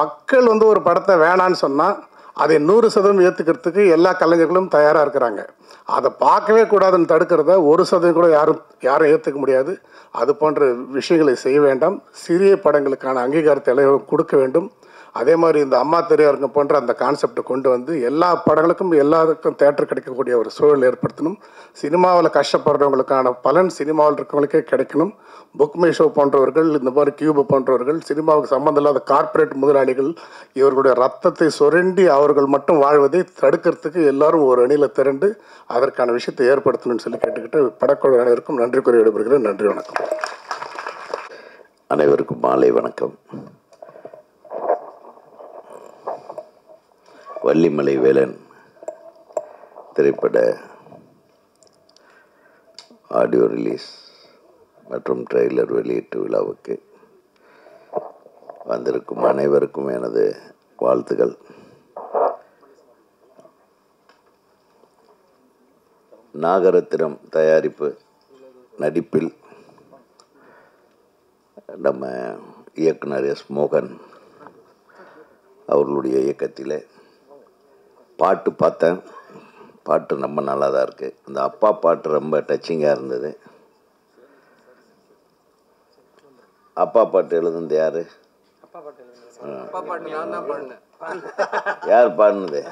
மக்கள் ஒரு படத்தை வேணான்னு சொன்னால் அதை 100% ஏற்றுக்கிறதுக்கு எல்லா கலைஞர்களும் தயாராக இருக்கிறாங்க. அதை பார்க்கவே கூடாதுன்னு தடுக்கிறத 1% கூட யாரும் ஏற்றுக்க முடியாது. அது போன்ற விஷயங்களை செய்ய வேண்டாம். சிறிய படங்களுக்கான அங்கீகாரத்தை எல்லாம் கொடுக்க வேண்டும். அதே மாதிரி இந்த அம்மா திரையரங்கம் போன்ற அந்த கான்செப்டை கொண்டு எல்லா படங்களுக்கும் எல்லாருக்கும் தேட்டர் கிடைக்கக்கூடிய ஒரு சூழல் ஏற்படுத்தணும். சினிமாவில் கஷ்டப்படுறவங்களுக்கான பலன் சினிமாவில் இருக்கவங்களுக்கே கிடைக்கணும். புக் மை ஷோ போன்றவர்கள், இந்த மாதிரி கியூபு போன்றவர்கள், சினிமாவுக்கு சம்மந்தம் இல்லாத கார்ப்பரேட் முதலாளிகள் இவர்களுடைய ரத்தத்தை சுரண்டி அவர்கள் மட்டும் வாழ்வதை தடுக்கிறதுக்கு எல்லாரும் ஒரு அணியில் திரண்டு அதற்கான விஷயத்தை ஏற்படுத்தணும்னு சொல்லி கேட்டுக்கிட்டு படக்குழு அனைவருக்கும் நன்றி கூறி விடைபெறுகிறேன். நன்றி, வணக்கம். அனைவருக்கும் மாலை வணக்கம். வள்ளிமலை வேலன் திரைப்பட ஆடியோ ரிலீஸ் மற்றும் ட்ரெய்லர் வெளியீட்டு விழாவுக்கு வந்திருக்கும் அனைவருக்கும் எனது வாழ்த்துக்கள். நாகரத்தினம் தயாரிப்பு நடிப்பில் நம்ம இயக்குனர் எஸ். மோகன் அவர்களுடைய இயக்கத்தில் பாட்டு பார்த்தேன். பாட்டு ரொம்ப நல்லா தான் இருக்குது. அந்த அப்பா பாட்டு ரொம்ப டச்சிங்காக இருந்தது. அப்பா பாட்டு எழுதுனது யார்? யார் பாடினது?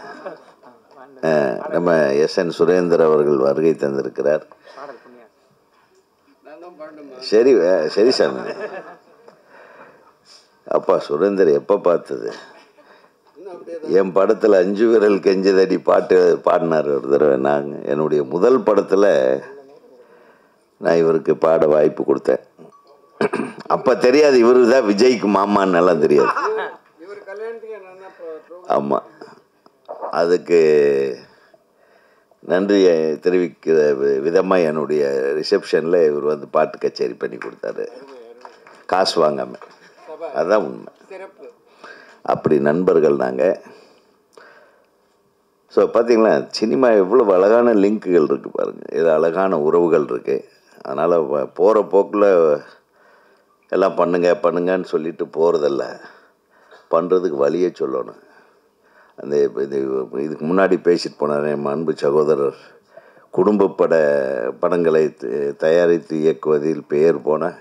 நம்ம எஸ்.என். சுரேந்தர் அவர்கள் வருகை தந்திருக்கிறார். சரி சரி சாமி. அப்பா சுரேந்தர் எப்போ பார்த்தது? என் படத்தில் 5 விரல் கெஞ்சதடி பாட்டு பாடினார் ஒரு தடவை. என்னுடைய முதல் படத்தில் நான் இவருக்கு பாட வாய்ப்பு கொடுத்தேன். அப்போ தெரியாது இவரு தான் விஜய்க்கு மாமான்னு எல்லாம் தெரியாது. ஆமாம், அதுக்கு நன்றி தெரிவிக்கிற விதமாக என்னுடைய ரிசப்ஷனில் இவர் பாட்டு கச்சேரி பண்ணி கொடுத்தாரு, காசு வாங்காமல். அதுதான் உண்மை. அப்படி நண்பர்கள் நாங்கள். ஸோ பார்த்தீங்களா, சினிமா எவ்வளோ அழகான லிங்க்குகள் இருக்குது பாருங்கள், இது அழகான உறவுகள் இருக்குது. அதனால் போகிற போக்கில் எல்லாம் பண்ணுங்கன்னு சொல்லிட்டு போகிறதில்ல, பண்ணுறதுக்கு வழியே சொல்லணும். அந்த இதுக்கு முன்னாடி பேசிட்டு போனார் என் அன்பு சகோதரர், குடும்ப படங்களை தயாரித்து இயக்குவதில் பெயர் போன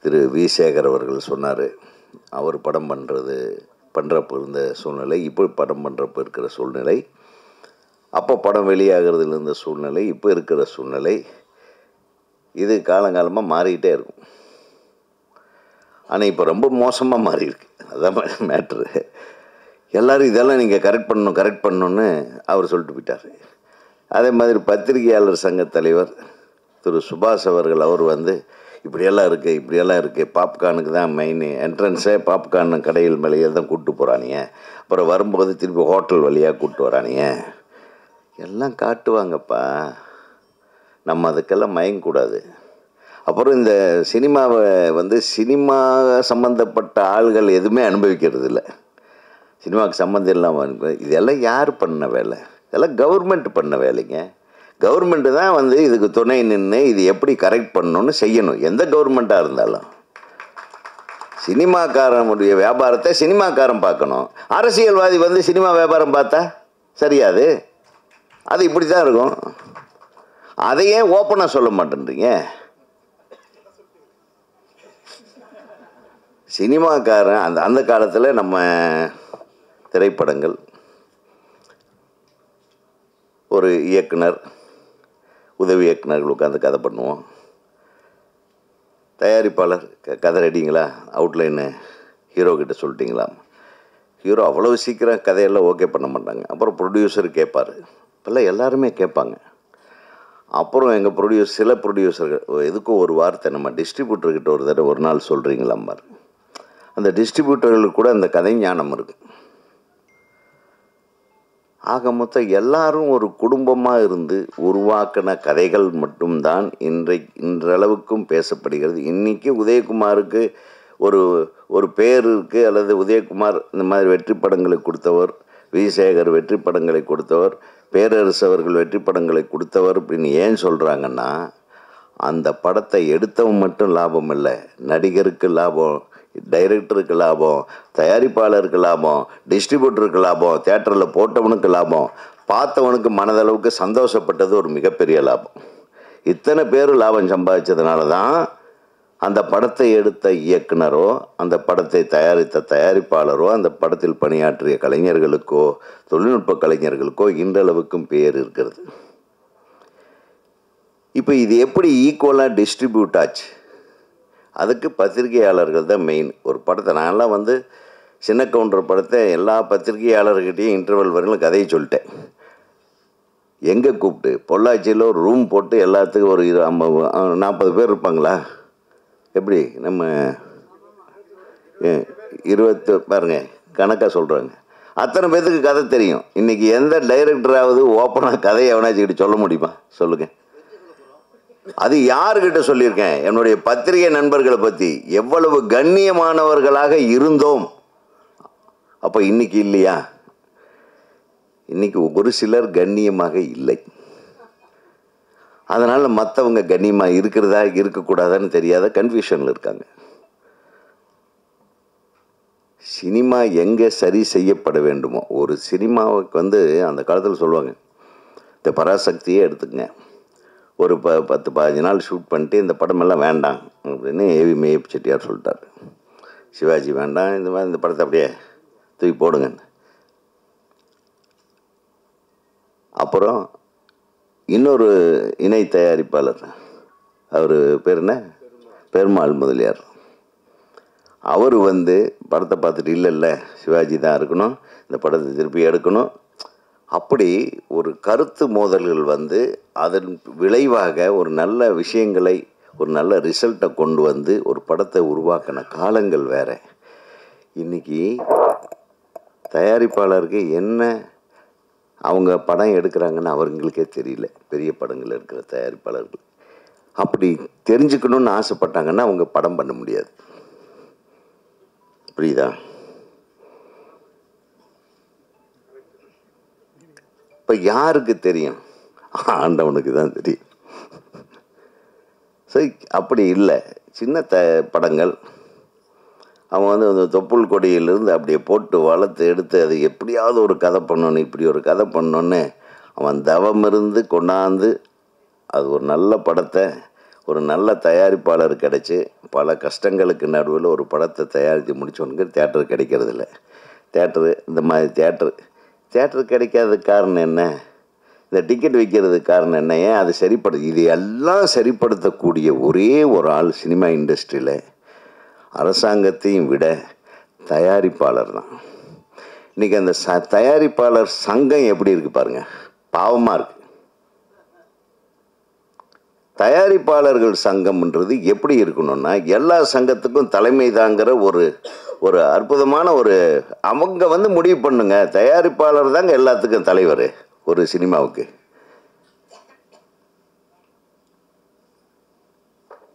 திரு வி. சேகர் அவர்கள் சொன்னார். அவர் படம் பண்ணுறப்போ இருந்த சூழ்நிலை, இப்போ படம் பண்ணுறப்போ இருக்கிற சூழ்நிலை, அப்போ படம் வெளியாகிறதுல இருந்த சூழ்நிலை, இப்போ இருக்கிற சூழ்நிலை, இது காலங்காலமாக மாறிக்கிட்டே இருக்கும். ஆனால் இப்போ ரொம்ப மோசமாக மாறி இருக்கு. அதுதான் மேட்ரு. எல்லோரும் இதெல்லாம் நீங்கள் கரெக்ட் பண்ணணுன்னு அவர் சொல்லிட்டு போயிட்டார். அதே மாதிரி பத்திரிகையாளர் சங்க தலைவர் திரு சுபாஷ் அவர்கள் அவர் இப்படியெல்லாம் இருக்குது, பாப்கார்னுக்கு தான் மெயின் என்ட்ரன்ஸே, பாப்கார்னு கடையில் மேலேயே தான் கூப்பிட்டு போகிறானுங்க, அப்புறம் வரும்போது திருப்பி ஹோட்டல் வழியாக கூப்பிட்டு வரானுங்க, எல்லாம் காட்டுவாங்கப்பா, நம்ம அதுக்கெல்லாம் மயங்கக்கூடாது. அப்புறம் இந்த சினிமாவை சினிமா சம்மந்தப்பட்ட ஆள்கள் எதுவுமே அனுபவிக்கிறது இல்லை. சினிமாவுக்கு சம்மந்தம் இல்லாமல் இதெல்லாம் யார் பண்ண வேலை? இதெல்லாம் கவர்மெண்ட் பண்ண வேலைங்க. கவர்மெண்ட்டு தான் இதுக்கு துணை நின்று இது எப்படி கரெக்ட் பண்ணணும்னு செய்யணும், எந்த கவர்மெண்ட்டாக இருந்தாலும். சினிமாக்காரனுடைய வியாபாரத்தை சினிமாக்காரன் பார்க்கணும். அரசியல்வாதி சினிமா வியாபாரம் பார்த்தா சரியாது, அது இப்படி தான் இருக்கும். அதையே ஓப்பனாக சொல்ல மாட்டேன்றீங்க. சினிமாக்காரன் அந்த காலத்தில் நம்ம திரைப்படங்கள், ஒரு இயக்குனர், உதவி இயக்குனர்கள் உட்காந்து கதை பண்ணுவோம். தயாரிப்பாளர் கதை ரெடிங்களா, அவுட்லைனு ஹீரோக்கிட்ட சொல்லிட்டிங்களா? ஹீரோ அவ்வளோ சீக்கிரம் கதையெல்லாம் ஓகே பண்ண மாட்டாங்க. அப்புறம் ப்ரொடியூசர் கேட்பார். இப்போல்லாம் எல்லாருமே கேட்பாங்க. அப்புறம் எங்கள் சில ப்ரொடியூசர்கள் எதுக்கும் ஒரு வார்த்தை நம்ம டிஸ்ட்ரிபியூட்டர்கிட்ட ஒரு தடவை ஒரு நாள் சொல்கிறீங்களாம்பார். அந்த டிஸ்ட்ரிபியூட்டர்களுக்கு கூட அந்த கதை ஞானம் இருக்குது. ஆக மொத்தம் எல்லாரும் ஒரு குடும்பமாக இருந்து உருவாக்கின கதைகள் மட்டும்தான் இன்றளவுக்கும் பேசப்படுகிறது. இன்றைக்கி உதயகுமாருக்கு ஒரு ஒரு பேருக்கு அல்லது உதயகுமார் இந்த மாதிரி வெற்றி படங்களை கொடுத்தவர், விஜயசேகர் வெற்றி படங்களை கொடுத்தவர், பேரரசு அவர்கள் வெற்றி படங்களை கொடுத்தவர் அப்படின்னு ஏன் சொல்கிறாங்கன்னா, அந்த படத்தை எடுத்தவன் மட்டும் லாபம் இல்லை, நடிகருக்கு லாபம், டைரக்டருக்கு லாபம், தயாரிப்பாளருக்கு லாபம், டிஸ்ட்ரிபியூட்டருக்கு லாபம், தியேட்டரில் போட்டவனுக்கு லாபம், பார்த்தவனுக்கு மனதளவுக்கு சந்தோஷப்பட்டது ஒரு மிகப்பெரிய லாபம். இத்தனை பேர் லாபம் சம்பாதிச்சதுனால தான் அந்த படத்தை எடுத்த இயக்குனரோ, அந்த படத்தை தயாரித்த தயாரிப்பாளரோ, அந்த படத்தில் பணியாற்றிய கலைஞர்களுக்கோ, தொழில்நுட்ப கலைஞர்களுக்கோ இன்றளவுக்கும் பேர் இருக்கிறது. இப்போ இது எப்படி ஈக்குவலாக டிஸ்ட்ரிபியூட் ஆச்சு? அதுக்கு பத்திரிகையாளர்கள் தான் மெயின். ஒரு படத்தை நான்லாம் வந்து சின்ன கவுண்டர் படத்தை எல்லா பத்திரிகையாளர்கிட்டையும் இன்டர்வல் வரையிலும் கதையை சொல்லிட்டேன். எங்கே கூப்பிட்டு பொள்ளாச்சியில் ஒரு ரூம் போட்டு எல்லாத்துக்கும் ஒரு 40 பேர் இருப்பாங்களா? எப்படி நம்ம 20 பாருங்க கணக்காக சொல்கிறாங்க. அத்தனை பேர்த்துக்கு கதை தெரியும். இன்றைக்கி எந்த டைரக்டராவது ஓப்பனாக கதையை எவனாச்சுக்கிட்டு சொல்ல முடியுமா? சொல்லுங்கள். அது யாருக்கிட்ட சொல்லியிருக்கேன்? என்னுடைய பத்திரிகை நண்பர்களை பற்றி எவ்வளவு கண்ணியமானவர்களாக இருந்தோம். அப்போ இன்னைக்கு இல்லையா? இன்னைக்கு ஒரு சிலர் கண்ணியமாக இல்லை. அதனால் மற்றவங்க கண்ணியமாக இருக்கிறதா இருக்கக்கூடாதான்னு தெரியாத கன்ஃபியூஷனில் இருக்காங்க. சினிமா எங்கே சரி செய்யப்பட வேண்டுமோ, ஒரு சினிமாவுக்கு வந்து அந்த காலத்தில் சொல்லுவாங்க, இந்த பராசக்தியே எடுத்துக்கங்க, ஒரு 10-15 நாள் ஷூட் பண்ணிட்டு இந்த படமெல்லாம் வேண்டாம் அப்படின்னு ஏவி மேயப் செட்டியார் சொல்லிட்டார். சிவாஜி வேண்டாம், இந்த மாதிரி இந்த படத்தை அப்படியே தூக்கி போடுங்க. அப்புறம் இன்னொரு இணை தயாரிப்பாளர், அவர் பேர் என்ன, பெருமாள் முதலியார், அவர் வந்து படத்தை பார்த்துட்டு இல்லை சிவாஜி தான் இருக்கணும், இந்த படத்தை திருப்பி எடுக்கணும், அப்படி ஒரு கருத்து மோதல்கள் வந்து அதன் விளைவாக ஒரு நல்ல விஷயங்களை, ஒரு நல்ல ரிசல்ட்டை கொண்டு வந்து ஒரு படத்தை உருவாக்கின காலங்கள் வேறு. இன்றைக்கி தயாரிப்பாளருக்கு என்ன அவங்க படம் எடுக்கிறாங்கன்னு அவங்களுக்கே தெரியல. பெரிய படங்கள் எடுக்கிற தயாரிப்பாளர்கள் அப்படி தெரிஞ்சுக்கணுன்னு ஆசைப்பட்டாங்கன்னா அவங்க படம் பண்ண முடியாது. புரியுதா? இப்போ யாருக்கு தெரியும்? ஆண்டவனுக்கு தான் தெரியும். சரி, அப்படி இல்லை. சின்ன படங்கள் அவன் வந்து அந்த தொப்புள் கொடியிலிருந்து அப்படியே போட்டு வளர்த்து எடுத்து அது எப்படியாவது ஒரு கதை பண்ணணும், இப்படி ஒரு கதை பண்ணோன்னு அவன் தவம் இருந்து கொண்டாந்து அது ஒரு நல்ல படத்தை ஒரு நல்ல தயாரிப்பாளர் கிடச்சி பல கஷ்டங்களுக்கு நடுவில் ஒரு படத்தை தயாரித்து முடிச்சவனுக்கு தியேட்டர் கிடைக்கிறதில்ல. தியேட்டரு இந்த மாதிரி தியேட்டரு கிடைக்காததுக்கு காரணம் என்ன? இந்த டிக்கெட் விற்கிறதுக்கு காரணம் என்ன? ஏன் அது இது எல்லாம் சரிப்படுத்தக்கூடிய ஒரே ஒரு ஆள் சினிமா இண்டஸ்ட்ரியில் அரசாங்கத்தையும் விட தயாரிப்பாளர் தான். இன்றைக்கி அந்த தயாரிப்பாளர் சங்கம் எப்படி இருக்குது பாருங்கள், பாவமாக இருக்குது. தயாரிப்பாளர்கள் சங்கம்ன்றது எப்படி இருக்கணும்னா, எல்லா சங்கத்துக்கும் தலைமை தாங்கிற ஒரு அற்புதமான அவங்க வந்து முடிவு பண்ணுங்க. தயாரிப்பாளர் தாங்க எல்லாத்துக்கும் தலைவர் ஒரு சினிமாவுக்கு.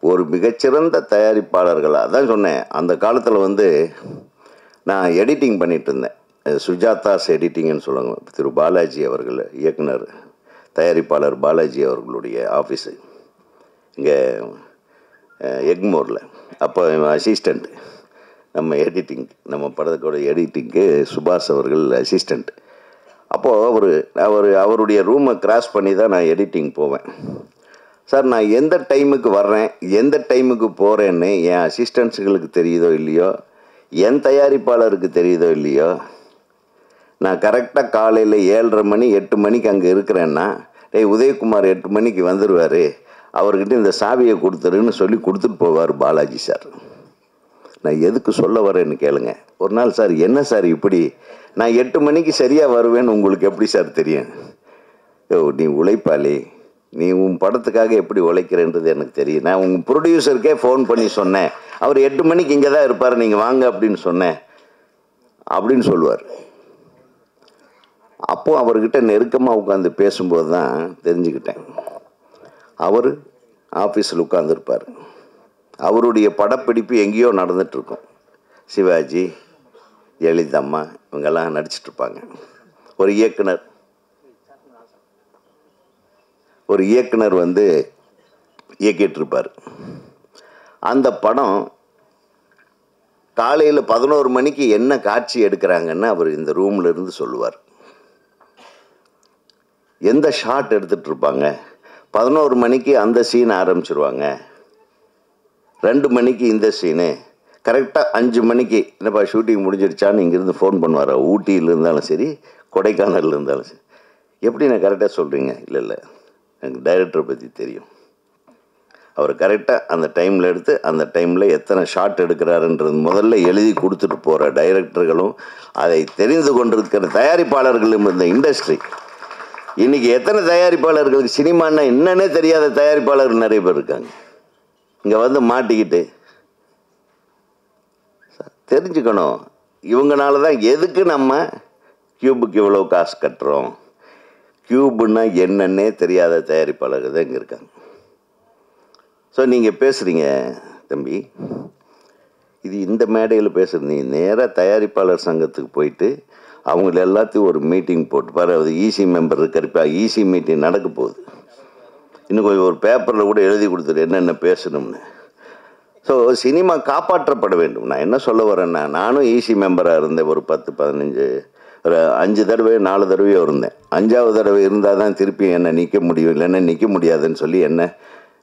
ஒரு மிகச்சிறந்த தயாரிப்பாளர்கள், அதான் சொன்னேன். அந்த காலத்தில் வந்து நான் எடிட்டிங் பண்ணிகிட்டு இருந்தேன். சுஜாதாஸ் எடிட்டிங்னு சொல்லுவாங்க. திரு பாலாஜி அவர்கள் இயக்குனர், தயாரிப்பாளர் பாலாஜி அவர்களுடைய ஆஃபீஸு இங்கே எக்மோரில். அப்போ அசிஸ்டண்ட் நம்ம எடிட்டிங், நம்ம படத்தோட எடிட்டிங்க்கு சுபாஷ் அவர்கள் அசிஸ்டண்ட். அப்போது அவருடைய ரூமை கிராஸ் பண்ணி தான் நான் எடிட்டிங் போவேன். சார், நான் எந்த டைமுக்கு வர்றேன், எந்த டைமுக்கு போகிறேன்னு என் அசிஸ்டன்ஸுகளுக்கு தெரியுதோ இல்லையோ, என் தயாரிப்பாளருக்கு தெரியுதோ இல்லையோ, நான் கரெக்டாக காலையில் 7:30 மணி 8 மணிக்கு அங்கே இருக்கிறேன்னா, உதயகுமார் 8 மணிக்கு வந்துடுவார், அவர்கிட்ட இந்த சாவியை கொடுத்துருன்னு சொல்லி கொடுத்துட்டு போவார் பாலாஜி சார். நான் எதுக்கு சொல்ல வரேன்னு கேளுங்க. ஒரு நாள், சார் என்ன சார் இப்படி, நான் 8 மணிக்கு சரியாக வருவேன்னு உங்களுக்கு எப்படி சார் தெரியும்? நீ உழைப்பாளி, நீ உன் படத்துக்காக எப்படி உழைக்கிறன்றது எனக்கு தெரியும். நான் உங்கள் ப்ரொடியூசருக்கே ஃபோன் பண்ணி சொன்னேன், அவர் 8 மணிக்கு இங்கே தான் இருப்பார், நீங்கள் வாங்க அப்படின்னு சொன்னேன் அப்படின்னு சொல்லுவார். அப்போது அவர்கிட்ட நெருக்கமாக உட்காந்து பேசும்போது தான் தெரிஞ்சுக்கிட்டேன். அவர் ஆஃபீஸில் உட்காந்துருப்பார், அவருடைய படப்பிடிப்பு எங்கேயோ நடந்துகிட்ருக்கும். சிவாஜி, ஜெயலலிதம்மா இவங்கெல்லாம் நடிச்சிட்ருப்பாங்க. ஒரு இயக்குனர் வந்து இயக்கிட்டுருப்பார். அந்த படம் காலையில் 11 மணிக்கு என்ன காட்சி எடுக்கிறாங்கன்னு அவர் இந்த ரூமில் இருந்து சொல்லுவார். எந்த ஷாட் எடுத்துகிட்டு இருப்பாங்க, 11 மணிக்கு அந்த சீன் ஆரம்பிச்சிருவாங்க, 2 மணிக்கு இந்த சீனு, கரெக்டாக 5 மணிக்கு என்னப்பா ஷூட்டிங் முடிஞ்சிருச்சான்னு இங்கேருந்து ஃபோன் பண்ணுவார். ஊட்டியில் இருந்தாலும் சரி, கொடைக்கானலில் இருந்தாலும் சரி. எப்படி நான் கரெக்டாக சொல்கிறீங்க? இல்லை எனக்கு டைரக்டரை பற்றி தெரியும். அவர் கரெக்டாக அந்த டைமில் எடுத்து அந்த டைமில் எத்தனை ஷாட் எடுக்கிறாருன்றது முதல்ல எழுதி கொடுத்துட்டு போகிற டைரக்டர்களும் அதை தெரிந்து கொண்டிருக்கிற தயாரிப்பாளர்களும் இந்த இண்டஸ்ட்ரி. இன்றைக்கி எத்தனை தயாரிப்பாளர்களுக்கு சினிமான்னா என்னன்னே தெரியாத தயாரிப்பாளர்கள் நிறைய பேர் இருக்காங்க. இங்கே வந்து மாட்டிக்கிட்டு தெரிஞ்சுக்கணும். இவங்கனால தான் எதுக்கு நம்ம கியூபுக்கு இவ்வளோ காசு கட்டுறோம். கியூபுன்னா என்னன்னே தெரியாத தயாரிப்பாளர்கள் தான் இங்கே இருக்காங்க. ஸோ நீங்கள் பேசுகிறீங்க தம்பி, இது இந்த மேடையில் பேசுகிறீங்க. நேராக தயாரிப்பாளர் சங்கத்துக்கு போயிட்டு அவங்கள எல்லாத்தையும் ஒரு மீட்டிங் போட்டு பாரு. அது ஈசி மெம்பர் இருக்கிறப்ப ஈசி மீட்டிங் நடக்க போகுது. இன்னும் கொஞ்சம் ஒரு பேப்பரில் கூட எழுதி கொடுத்துரு என்னென்ன பேசணும்னு. ஸோ சினிமா காப்பாற்றப்பட வேண்டும். நான் என்ன சொல்ல வரேன்னா, நானும் ஈசி மெம்பராக இருந்தேன். ஒரு 10-15 ஒரு 5 தடவை 4 தடவையோ இருந்தேன். 5ஆவது தடவை இருந்தால் தான் திருப்பி என்னை நிற்க முடியும், இல்லைன்னா நிற்க முடியாதுன்னு சொல்லி என்னை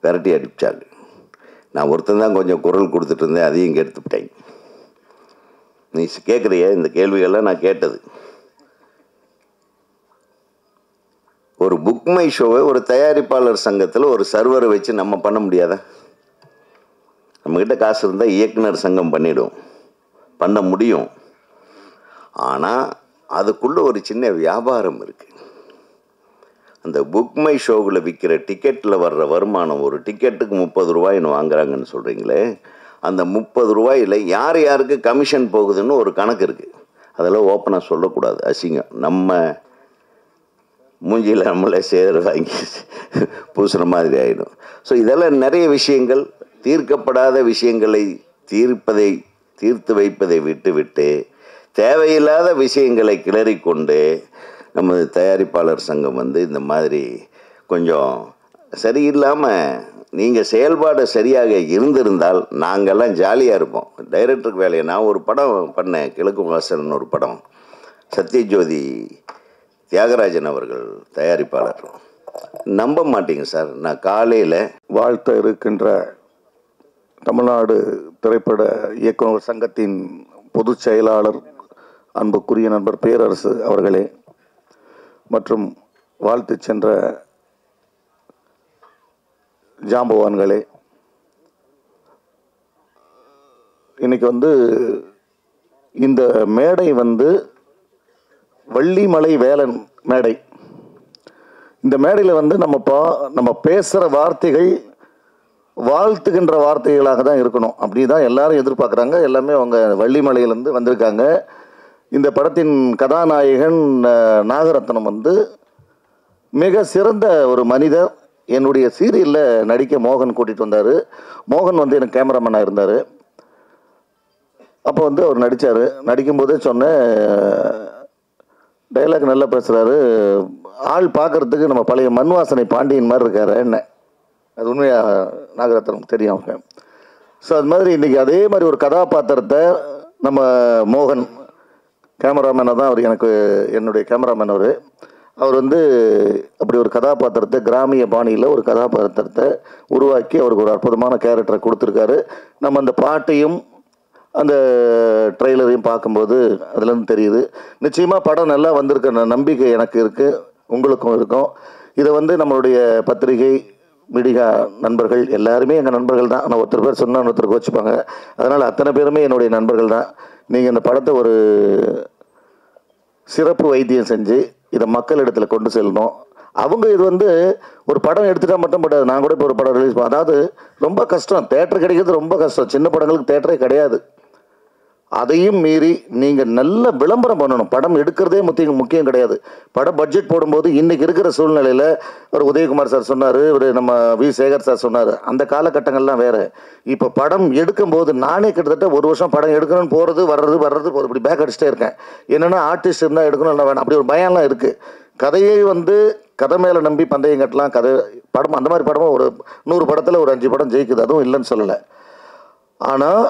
விரட்டி அடிச்சாங்க. நான் ஒருத்தன் தான் கொஞ்சம் குரல் கொடுத்துட்டு இருந்தேன், அதையும் இங்கே எடுத்துவிட்டேன். நீ கேட்குறிய இந்த கேள்விகள்லாம் நான் கேட்டது. ஒரு புக் மை ஷோவை ஒரு தயாரிப்பாளர் சங்கத்தில் ஒரு சர்வரை வச்சு நம்ம பண்ண முடியாதா? நம்மக்கிட்ட காசு இருந்தால் இயக்குனர் சங்கம் பண்ண முடியும். ஆனால் அதுக்குள்ளே ஒரு சின்ன வியாபாரம் இருக்குது. அந்த புக் மை ஷோவில் விற்கிற டிக்கெட்டில் வர்ற வருமானம், ஒரு டிக்கெட்டுக்கு 30 ரூபாய்னு வாங்குறாங்கன்னு சொல்கிறீங்களே, அந்த 30 ரூபாயில் யார் யாருக்கு கமிஷன் போகுதுன்னு ஒரு கணக்கு இருக்குது. அதெல்லாம் ஓப்பனாக சொல்லக்கூடாது, அசிங்கம். நம்ம மூஞ்சியில் நம்மளே சேர் வாங்கி பூசுகிற மாதிரி ஆகிடும். ஸோ இதெல்லாம் நிறைய விஷயங்கள், தீர்க்கப்படாத விஷயங்களை தீர்த்து வைப்பதை விட்டு தேவையில்லாத விஷயங்களை கிளறிக்கொண்டு நமது தயாரிப்பாளர் சங்கம் வந்து இந்த மாதிரி கொஞ்சம் சரியில்லாமல், நீங்கள் செயல்பாடு சரியாக இருந்திருந்தால் நாங்கள்லாம் ஜாலியாக இருப்போம். டைரக்டருக்கு வேலையை நான் ஒரு படம் பண்ணேன், கிழக்கு வாசல்னு ஒரு படம். சத்யஜோதி தியாகராஜன் அவர்கள் தயாரிப்பாளர். நம்ப மாட்டீங்க சார், நான் காலையில் வாழ்த்த இருக்கின்ற தமிழ்நாடு திரைப்பட இயக்குநர் சங்கத்தின் பொதுச் செயலாளர் அன்புக்குரிய நண்பர் பேரரசு அவர்களே மற்றும் வாழ்த்து சென்ற ஜாம்பவான்களே, இன்னைக்கு வந்து இந்த மேடை வந்து வள்ளிமலை வேலன் மேடை. இந்த மேடையில் வந்து நம்ம பேசுகிற வார்த்தைகள் வாழ்த்துகின்ற வார்த்தைகளாக தான் இருக்கணும். அப்படி தான் எல்லாரும் எதிர்பார்க்குறாங்க. எல்லாமே அவங்க வள்ளிமலையிலேருந்து வந்திருக்காங்க. இந்த படத்தின் கதாநாயகன் நாகரத்னம் வந்து மிக சிறந்த ஒரு மனிதர். என்னுடைய சீரியலில் நடிக்க மோகன் கூட்டிகிட்டு வந்தார். மோகன் வந்து எனக்கு கேமராமேனாக இருந்தார். அப்போ வந்து அவர் நடித்தார். நடிக்கும்போதே சொன்னேன், டைலாக் நல்லா பேசுகிறாரு, ஆள் பார்க்குறதுக்கு நம்ம பழைய மண்வாசனை பாண்டியன் மாதிரி இருக்காரு என்ன. அது உண்மையாக நாகரத்னம் தெரியும் அவங்க. ஸோ அது மாதிரி இன்றைக்கி அதே மாதிரி ஒரு கதாபாத்திரத்தை நம்ம மோகன் கேமராமேனாக தான் அவர், என்னுடைய கேமராமேன் அவர் வந்து அப்படி ஒரு கதாபாத்திரத்தை, கிராமிய பாணியில் ஒரு கதாபாத்திரத்தை உருவாக்கி அவருக்கு ஒரு அற்புதமான கேரக்டரை கொடுத்துருக்காரு. நம்ம அந்த பாட்டையும் அந்த ட்ரெய்லரையும் பார்க்கும்போது அதுலேருந்து தெரியுது. நிச்சயமாக படம் நல்லா வந்திருக்க நம்பிக்கை எனக்கு இருக்குது, உங்களுக்கும் இருக்கும். இதை வந்து நம்மளுடைய பத்திரிகை மீடியா நண்பர்கள் எல்லாருமே எங்கள் நண்பர்கள் தான். ஆனால் ஒருத்தர் பேர் சொன்னால் ஒருத்தருக்கு வச்சுப்பாங்க. அதனால் அத்தனை பேருமே என்னுடைய நண்பர்கள் தான். நீங்கள் இந்த படத்தை ஒரு சிறப்பு வைத்தியம் செஞ்சு இதை மக்கள் இடத்துல கொண்டு செல்லணும். அவங்க இது வந்து ஒரு படம் எடுத்துட்டா மட்டும் படாது. நான் கூட இப்போ ஒரு படம் ரிலீஸ் அதாவது ரொம்ப கஷ்டம், தேட்டர் கிடைக்கிறது ரொம்ப கஷ்டம். சின்ன படங்களுக்கு தேட்டரே கிடையாது. அதையும் மீறி நீங்கள் நல்ல விளம்பரம் பண்ணணும். படம் எடுக்கிறதே முக்கியம் கிடையாது. படம் பட்ஜெட் போடும்போது இன்றைக்கி இருக்கிற சூழ்நிலையில் ஒரு உதயகுமார் சார் சொன்னார், ஒரு நம்ம வி சேகர் சார் சொன்னார், அந்த காலகட்டங்கள்லாம் வேறு. இப்போ படம் எடுக்கும்போது நானே கிட்டத்தட்ட ஒரு வருஷம் படம் எடுக்கணும்னு போகிறது வர்றது இப்படி பேக் அடிச்சுட்டே இருக்கேன். என்னென்னா ஆர்டிஸ்ட் இருந்தால் எடுக்கணும், இல்லை வேணாம், அப்படி ஒரு பயம்லாம் இருக்குது. கதையை கதை மேலே நம்பி பந்தயம் கட்டலாம். படம் அந்த மாதிரி படமும் ஒரு 100 படத்தில் ஒரு 5 படம் ஜெயிக்குது, அதுவும் இல்லைன்னு சொல்லலை. ஆனால்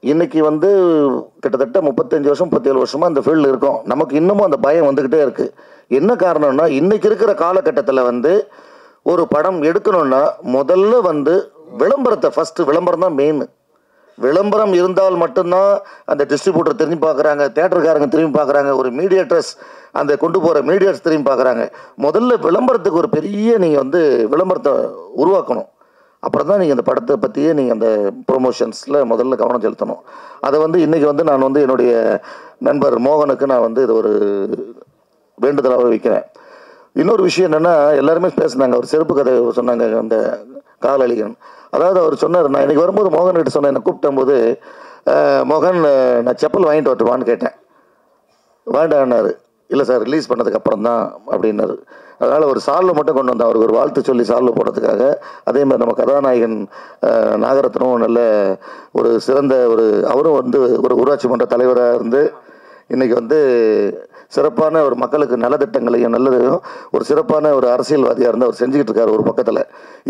இன்றைக்கி கிட்டத்தட்ட 35 வருஷம் 37 வருஷமாக அந்த ஃபீல்டில் இருக்கோம். நமக்கு இன்னமும் அந்த பயம் வந்துக்கிட்டே இருக்குது. என்ன காரணம்னா, இன்றைக்கி இருக்கிற காலகட்டத்தில் ஒரு படம் எடுக்கணும்னா முதல்ல விளம்பரத்தை ஃபஸ்ட்டு, விளம்பரம் தான் மெயின். விளம்பரம் இருந்தால் மட்டும்தான் அந்த டிஸ்ட்ரிபியூட்டர் திரும்பி பார்க்குறாங்க, தேட்டருக்காரங்க திரும்பி பார்க்குறாங்க, ஒரு மீடியேட்டர்ஸ் அந்த கொண்டு போகிற மீடியேட்டர்ஸ் திரும்பி பார்க்குறாங்க. முதல்ல விளம்பரத்துக்கு ஒரு பெரிய நீங்கள் விளம்பரத்தை உருவாக்கணும். அப்புறம் தான் நீங்கள் அந்த படத்தை பற்றியே நீங்கள் அந்த ப்ரொமோஷன்ஸில் முதல்ல கவனம் செலுத்தணும். அதை இன்றைக்கி நான் என்னுடைய நண்பர் மோகனுக்கு நான் இது ஒரு வேண்டுதலாக வைக்கிறேன். இன்னொரு விஷயம் என்னென்னா, எல்லாருமே பேசுனாங்க, ஒரு செருப்பு கதை சொன்னாங்க, அந்த காதலிகன். அதாவது அவர் சொன்னார், நான் இன்றைக்கி வரும்போது மோகன்கிட்ட சொன்னேன், என்னை கூப்பிட்டம்போது, மோகன் நான் செப்பல் வாங்கிட்டு வரட்டுமான்னு கேட்டேன். வேண்டான்னாரு. இல்லை சார், ரிலீஸ் பண்ணதுக்கப்புறம் தான் அப்படின்னாரு. அதனால் ஒரு சால்வை மட்டும் கொண்டு வந்தேன், அவருக்கு ஒரு வாழ்த்து சொல்லி சால்வை போடுறதுக்காக. அதே மாதிரி நம்ம கதாநாயகன் நாகரத்னம் நல்ல ஒரு சிறந்த அவரும் ஒரு ஊராட்சி மன்ற தலைவராக இருந்து இன்றைக்கி சிறப்பான ஒரு மக்களுக்கு நலத்திட்டங்களையும் நல்லதையும் ஒரு சிறப்பான ஒரு அரசியல்வாதியாக இருந்து அவர் செஞ்சுக்கிட்டு இருக்காரு ஒரு பக்கத்தில்.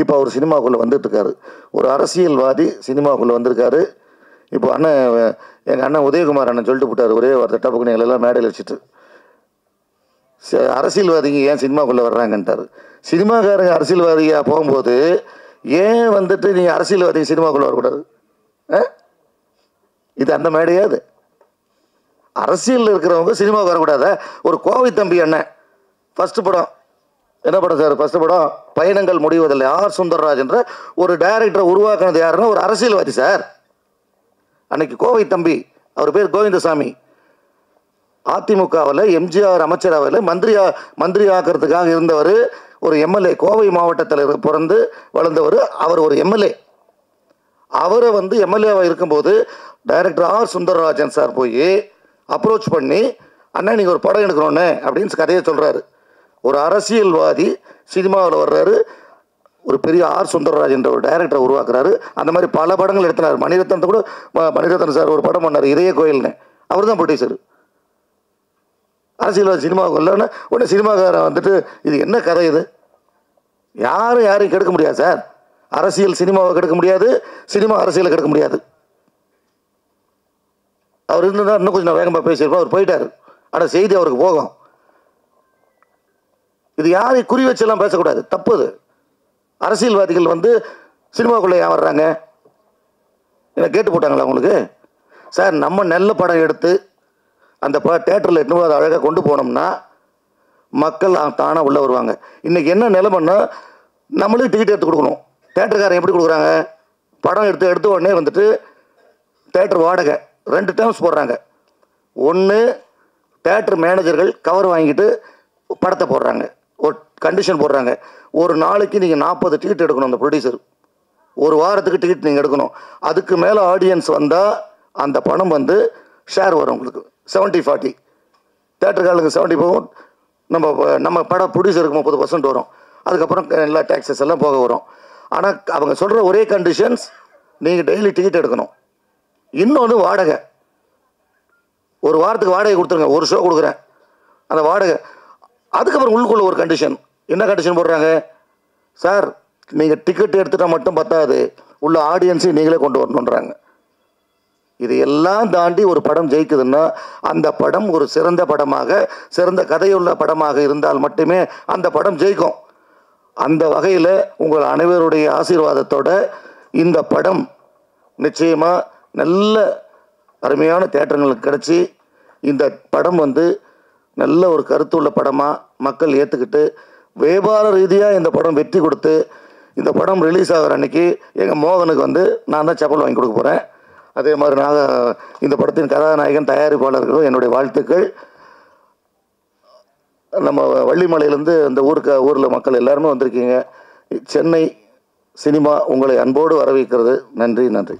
இப்போ அவர் சினிமாவுக்குள்ளே வந்துட்டுருக்காரு. ஒரு அரசியல்வாதி சினிமாவுக்குள்ளே வந்திருக்காரு. இப்போ எங்கள் அண்ணன் உதயகுமார் அண்ணன் சொல்லிட்டு போட்டார், ஒரே வார்த்தை டப்புக்கு எங்களெல்லாம் மேடையில் வச்சுட்டு, அரசியல்வாதிங்க ஏன் சினிமாக்குள்ளே வர்றாங்கன்ட்டார். சினிமாக்காரங்க அரசியல்வாதியாக போகும்போது ஏன் நீங்கள் அரசியல்வாதிங்க சினிமாக்குள்ளே வரக்கூடாது? இது அந்த மேடையா? அது அரசியலில் இருக்கிறவங்க சினிமாவுக்கு வரக்கூடாத? ஒரு கோவை தம்பி அண்ணன் ஃபஸ்ட்டு படம் என்ன படம் சார்? ஃபஸ்ட்டு படம் பயணங்கள் முடிவதில்லை. ஆர் சுந்தர்ராஜ் என்ற ஒரு டைரக்டரை உருவாக்குனது யாருன்னா ஒரு அரசியல்வாதி சார். அன்னைக்கு கோவை தம்பி, அவர் பேர் கோவிந்தசாமி, அதிமுகவில் எம்ஜிஆர் அமைச்சரவையில் மந்திரி ஆக்கிறதுக்காக இருந்தவர். ஒரு எம்எல்ஏ, கோவை மாவட்டத்தில் பிறந்து வளர்ந்தவர். அவர் ஒரு எம்எல்ஏ. அவரை எம்எல்ஏவாக இருக்கும்போது டைரக்டர் ஆர் சுந்தரராஜன் சார் போய் அப்ரோச் பண்ணி, அண்ணா நீங்கள் ஒரு படம் எடுக்கணுன்னு அப்படின்னு கதையை சொல்கிறாரு. ஒரு அரசியல்வாதி சினிமாவில் வர்றாரு, ஒரு பெரிய ஆர் சுந்தரராஜ் என்ற ஒரு டைரக்டரை உருவாக்குறாரு. அந்த மாதிரி பல படங்கள் எடுத்தினார். மணிரத்னத்தை கூட மணிரத்னம் சார் ஒரு படம் பண்ணார், இதய கோயில்னு. அவர் தான் ப்ரொடியூசர். அரசியல்வாதி சினிமாவுக்கு இல்லைன்னா உடனே சினிமாக்காரன் இது என்ன கதை? இது யாரையும் கெடுக்க முடியாது சார். அரசியல் சினிமாவை கெடுக்க முடியாது, சினிமா அரசியலை கெடுக்க முடியாது. அவர் இருந்தால் இன்னும் கொஞ்சம் வேகமாக பேசியிருப்போம். அவர் போயிட்டார். ஆனால் செய்தி அவருக்கு போகும். இது யாரையும் குறி வச்செல்லாம் பேசக்கூடாது, தப்பு. அது அரசியல்வாதிகள் சினிமாவுக்குள்ளே ஏன் வர்றாங்க? என்ன கேட்டு போட்டாங்களா உங்களுக்கு? சார், நம்ம நல்ல படம் எடுத்து அந்த தேட்டரில் எட்டுனு அதை அழகாக கொண்டு போனோம்னா மக்கள் தானாக உள்ளே வருவாங்க. இன்றைக்கி என்ன நிலைமைன்னா, நம்மளுக்கு டிக்கெட் எடுத்து கொடுக்கணும். தேட்டருக்காரன் எப்படி கொடுக்குறாங்க? படம் எடுத்த உடனே தேட்டர் வாடகை 2 டேர்ம்ஸ் போடுறாங்க. ஒன்று, தேட்டர் மேனேஜர்கள் கவர் வாங்கிட்டு படத்தை போடுறாங்க, ஒரு கண்டிஷன் போடுறாங்க. ஒரு நாளைக்கு நீங்கள் 40 டிக்கெட் எடுக்கணும். அந்த ப்ரொடியூசர் ஒரு வாரத்துக்கு டிக்கெட் நீங்கள் எடுக்கணும். அதுக்கு மேலே ஆடியன்ஸ் வந்தால் அந்த பணம் ஷேர் வரும் உங்களுக்கு. 70-40 தேட்டருக்காரங்களுக்கு 70 போகும். நம்ம படம் ப்ரொடியூசருக்கு 30% வரும். அதுக்கப்புறம் எல்லா டேக்ஸஸ் எல்லாம் போக வரும். ஆனால் அவங்க சொல்கிற ஒரே கண்டிஷன்ஸ், நீங்கள் டெய்லி டிக்கெட் எடுக்கணும். இன்னொன்று வாடகை. ஒரு வாரத்துக்கு வாடகை கொடுத்துருங்க, ஒரு ஷோ கொடுக்குறேன், அந்த வாடகை. அதுக்கப்புறம் உள்ளுக்குள்ள ஒரு கண்டிஷன். என்ன கண்டிஷன் போடுறாங்க? சார், நீங்கள் டிக்கெட் எடுத்துட்டால் மட்டும் பத்தாது, உள்ள ஆடியன்ஸையும் நீங்களே கொண்டு வரணுன்றாங்க. இது எல்லாம் தாண்டி ஒரு படம் ஜெயிக்குதுன்னா அந்த படம் ஒரு சிறந்த படமாக, சிறந்த கதையுள்ள படமாக இருந்தால் மட்டுமே அந்த படம் ஜெயிக்கும். அந்த வகையில் உங்கள் அனைவருடைய ஆசீர்வாதத்தோட இந்த படம் நிச்சயமாக நல்ல அருமையான தேட்டர்களுக்கு கிடச்சி இந்த படம் நல்ல ஒரு கருத்துள்ள படமாக மக்கள் ஏற்றுக்கிட்டு வியாபார ரீதியாக இந்த படம் வெற்றி கொடுத்து, இந்த படம் ரிலீஸ் ஆகிற அன்றைக்கி எங்கள் மோகனுக்கு நான் தான் செப்பல் வாங்கி கொடுக்க போகிறேன். அதே மாதிரி இந்த படத்தின் கதாநாயகன், தயாரிப்பாளர்களும் என்னுடைய வாழ்த்துக்கள். நம்ம வள்ளிமலையிலேருந்து அந்த ஊரில் மக்கள் எல்லாருமே வந்திருக்கீங்க. சென்னை சினிமா உங்களை அன்போடு வரவேற்கிறது. நன்றி.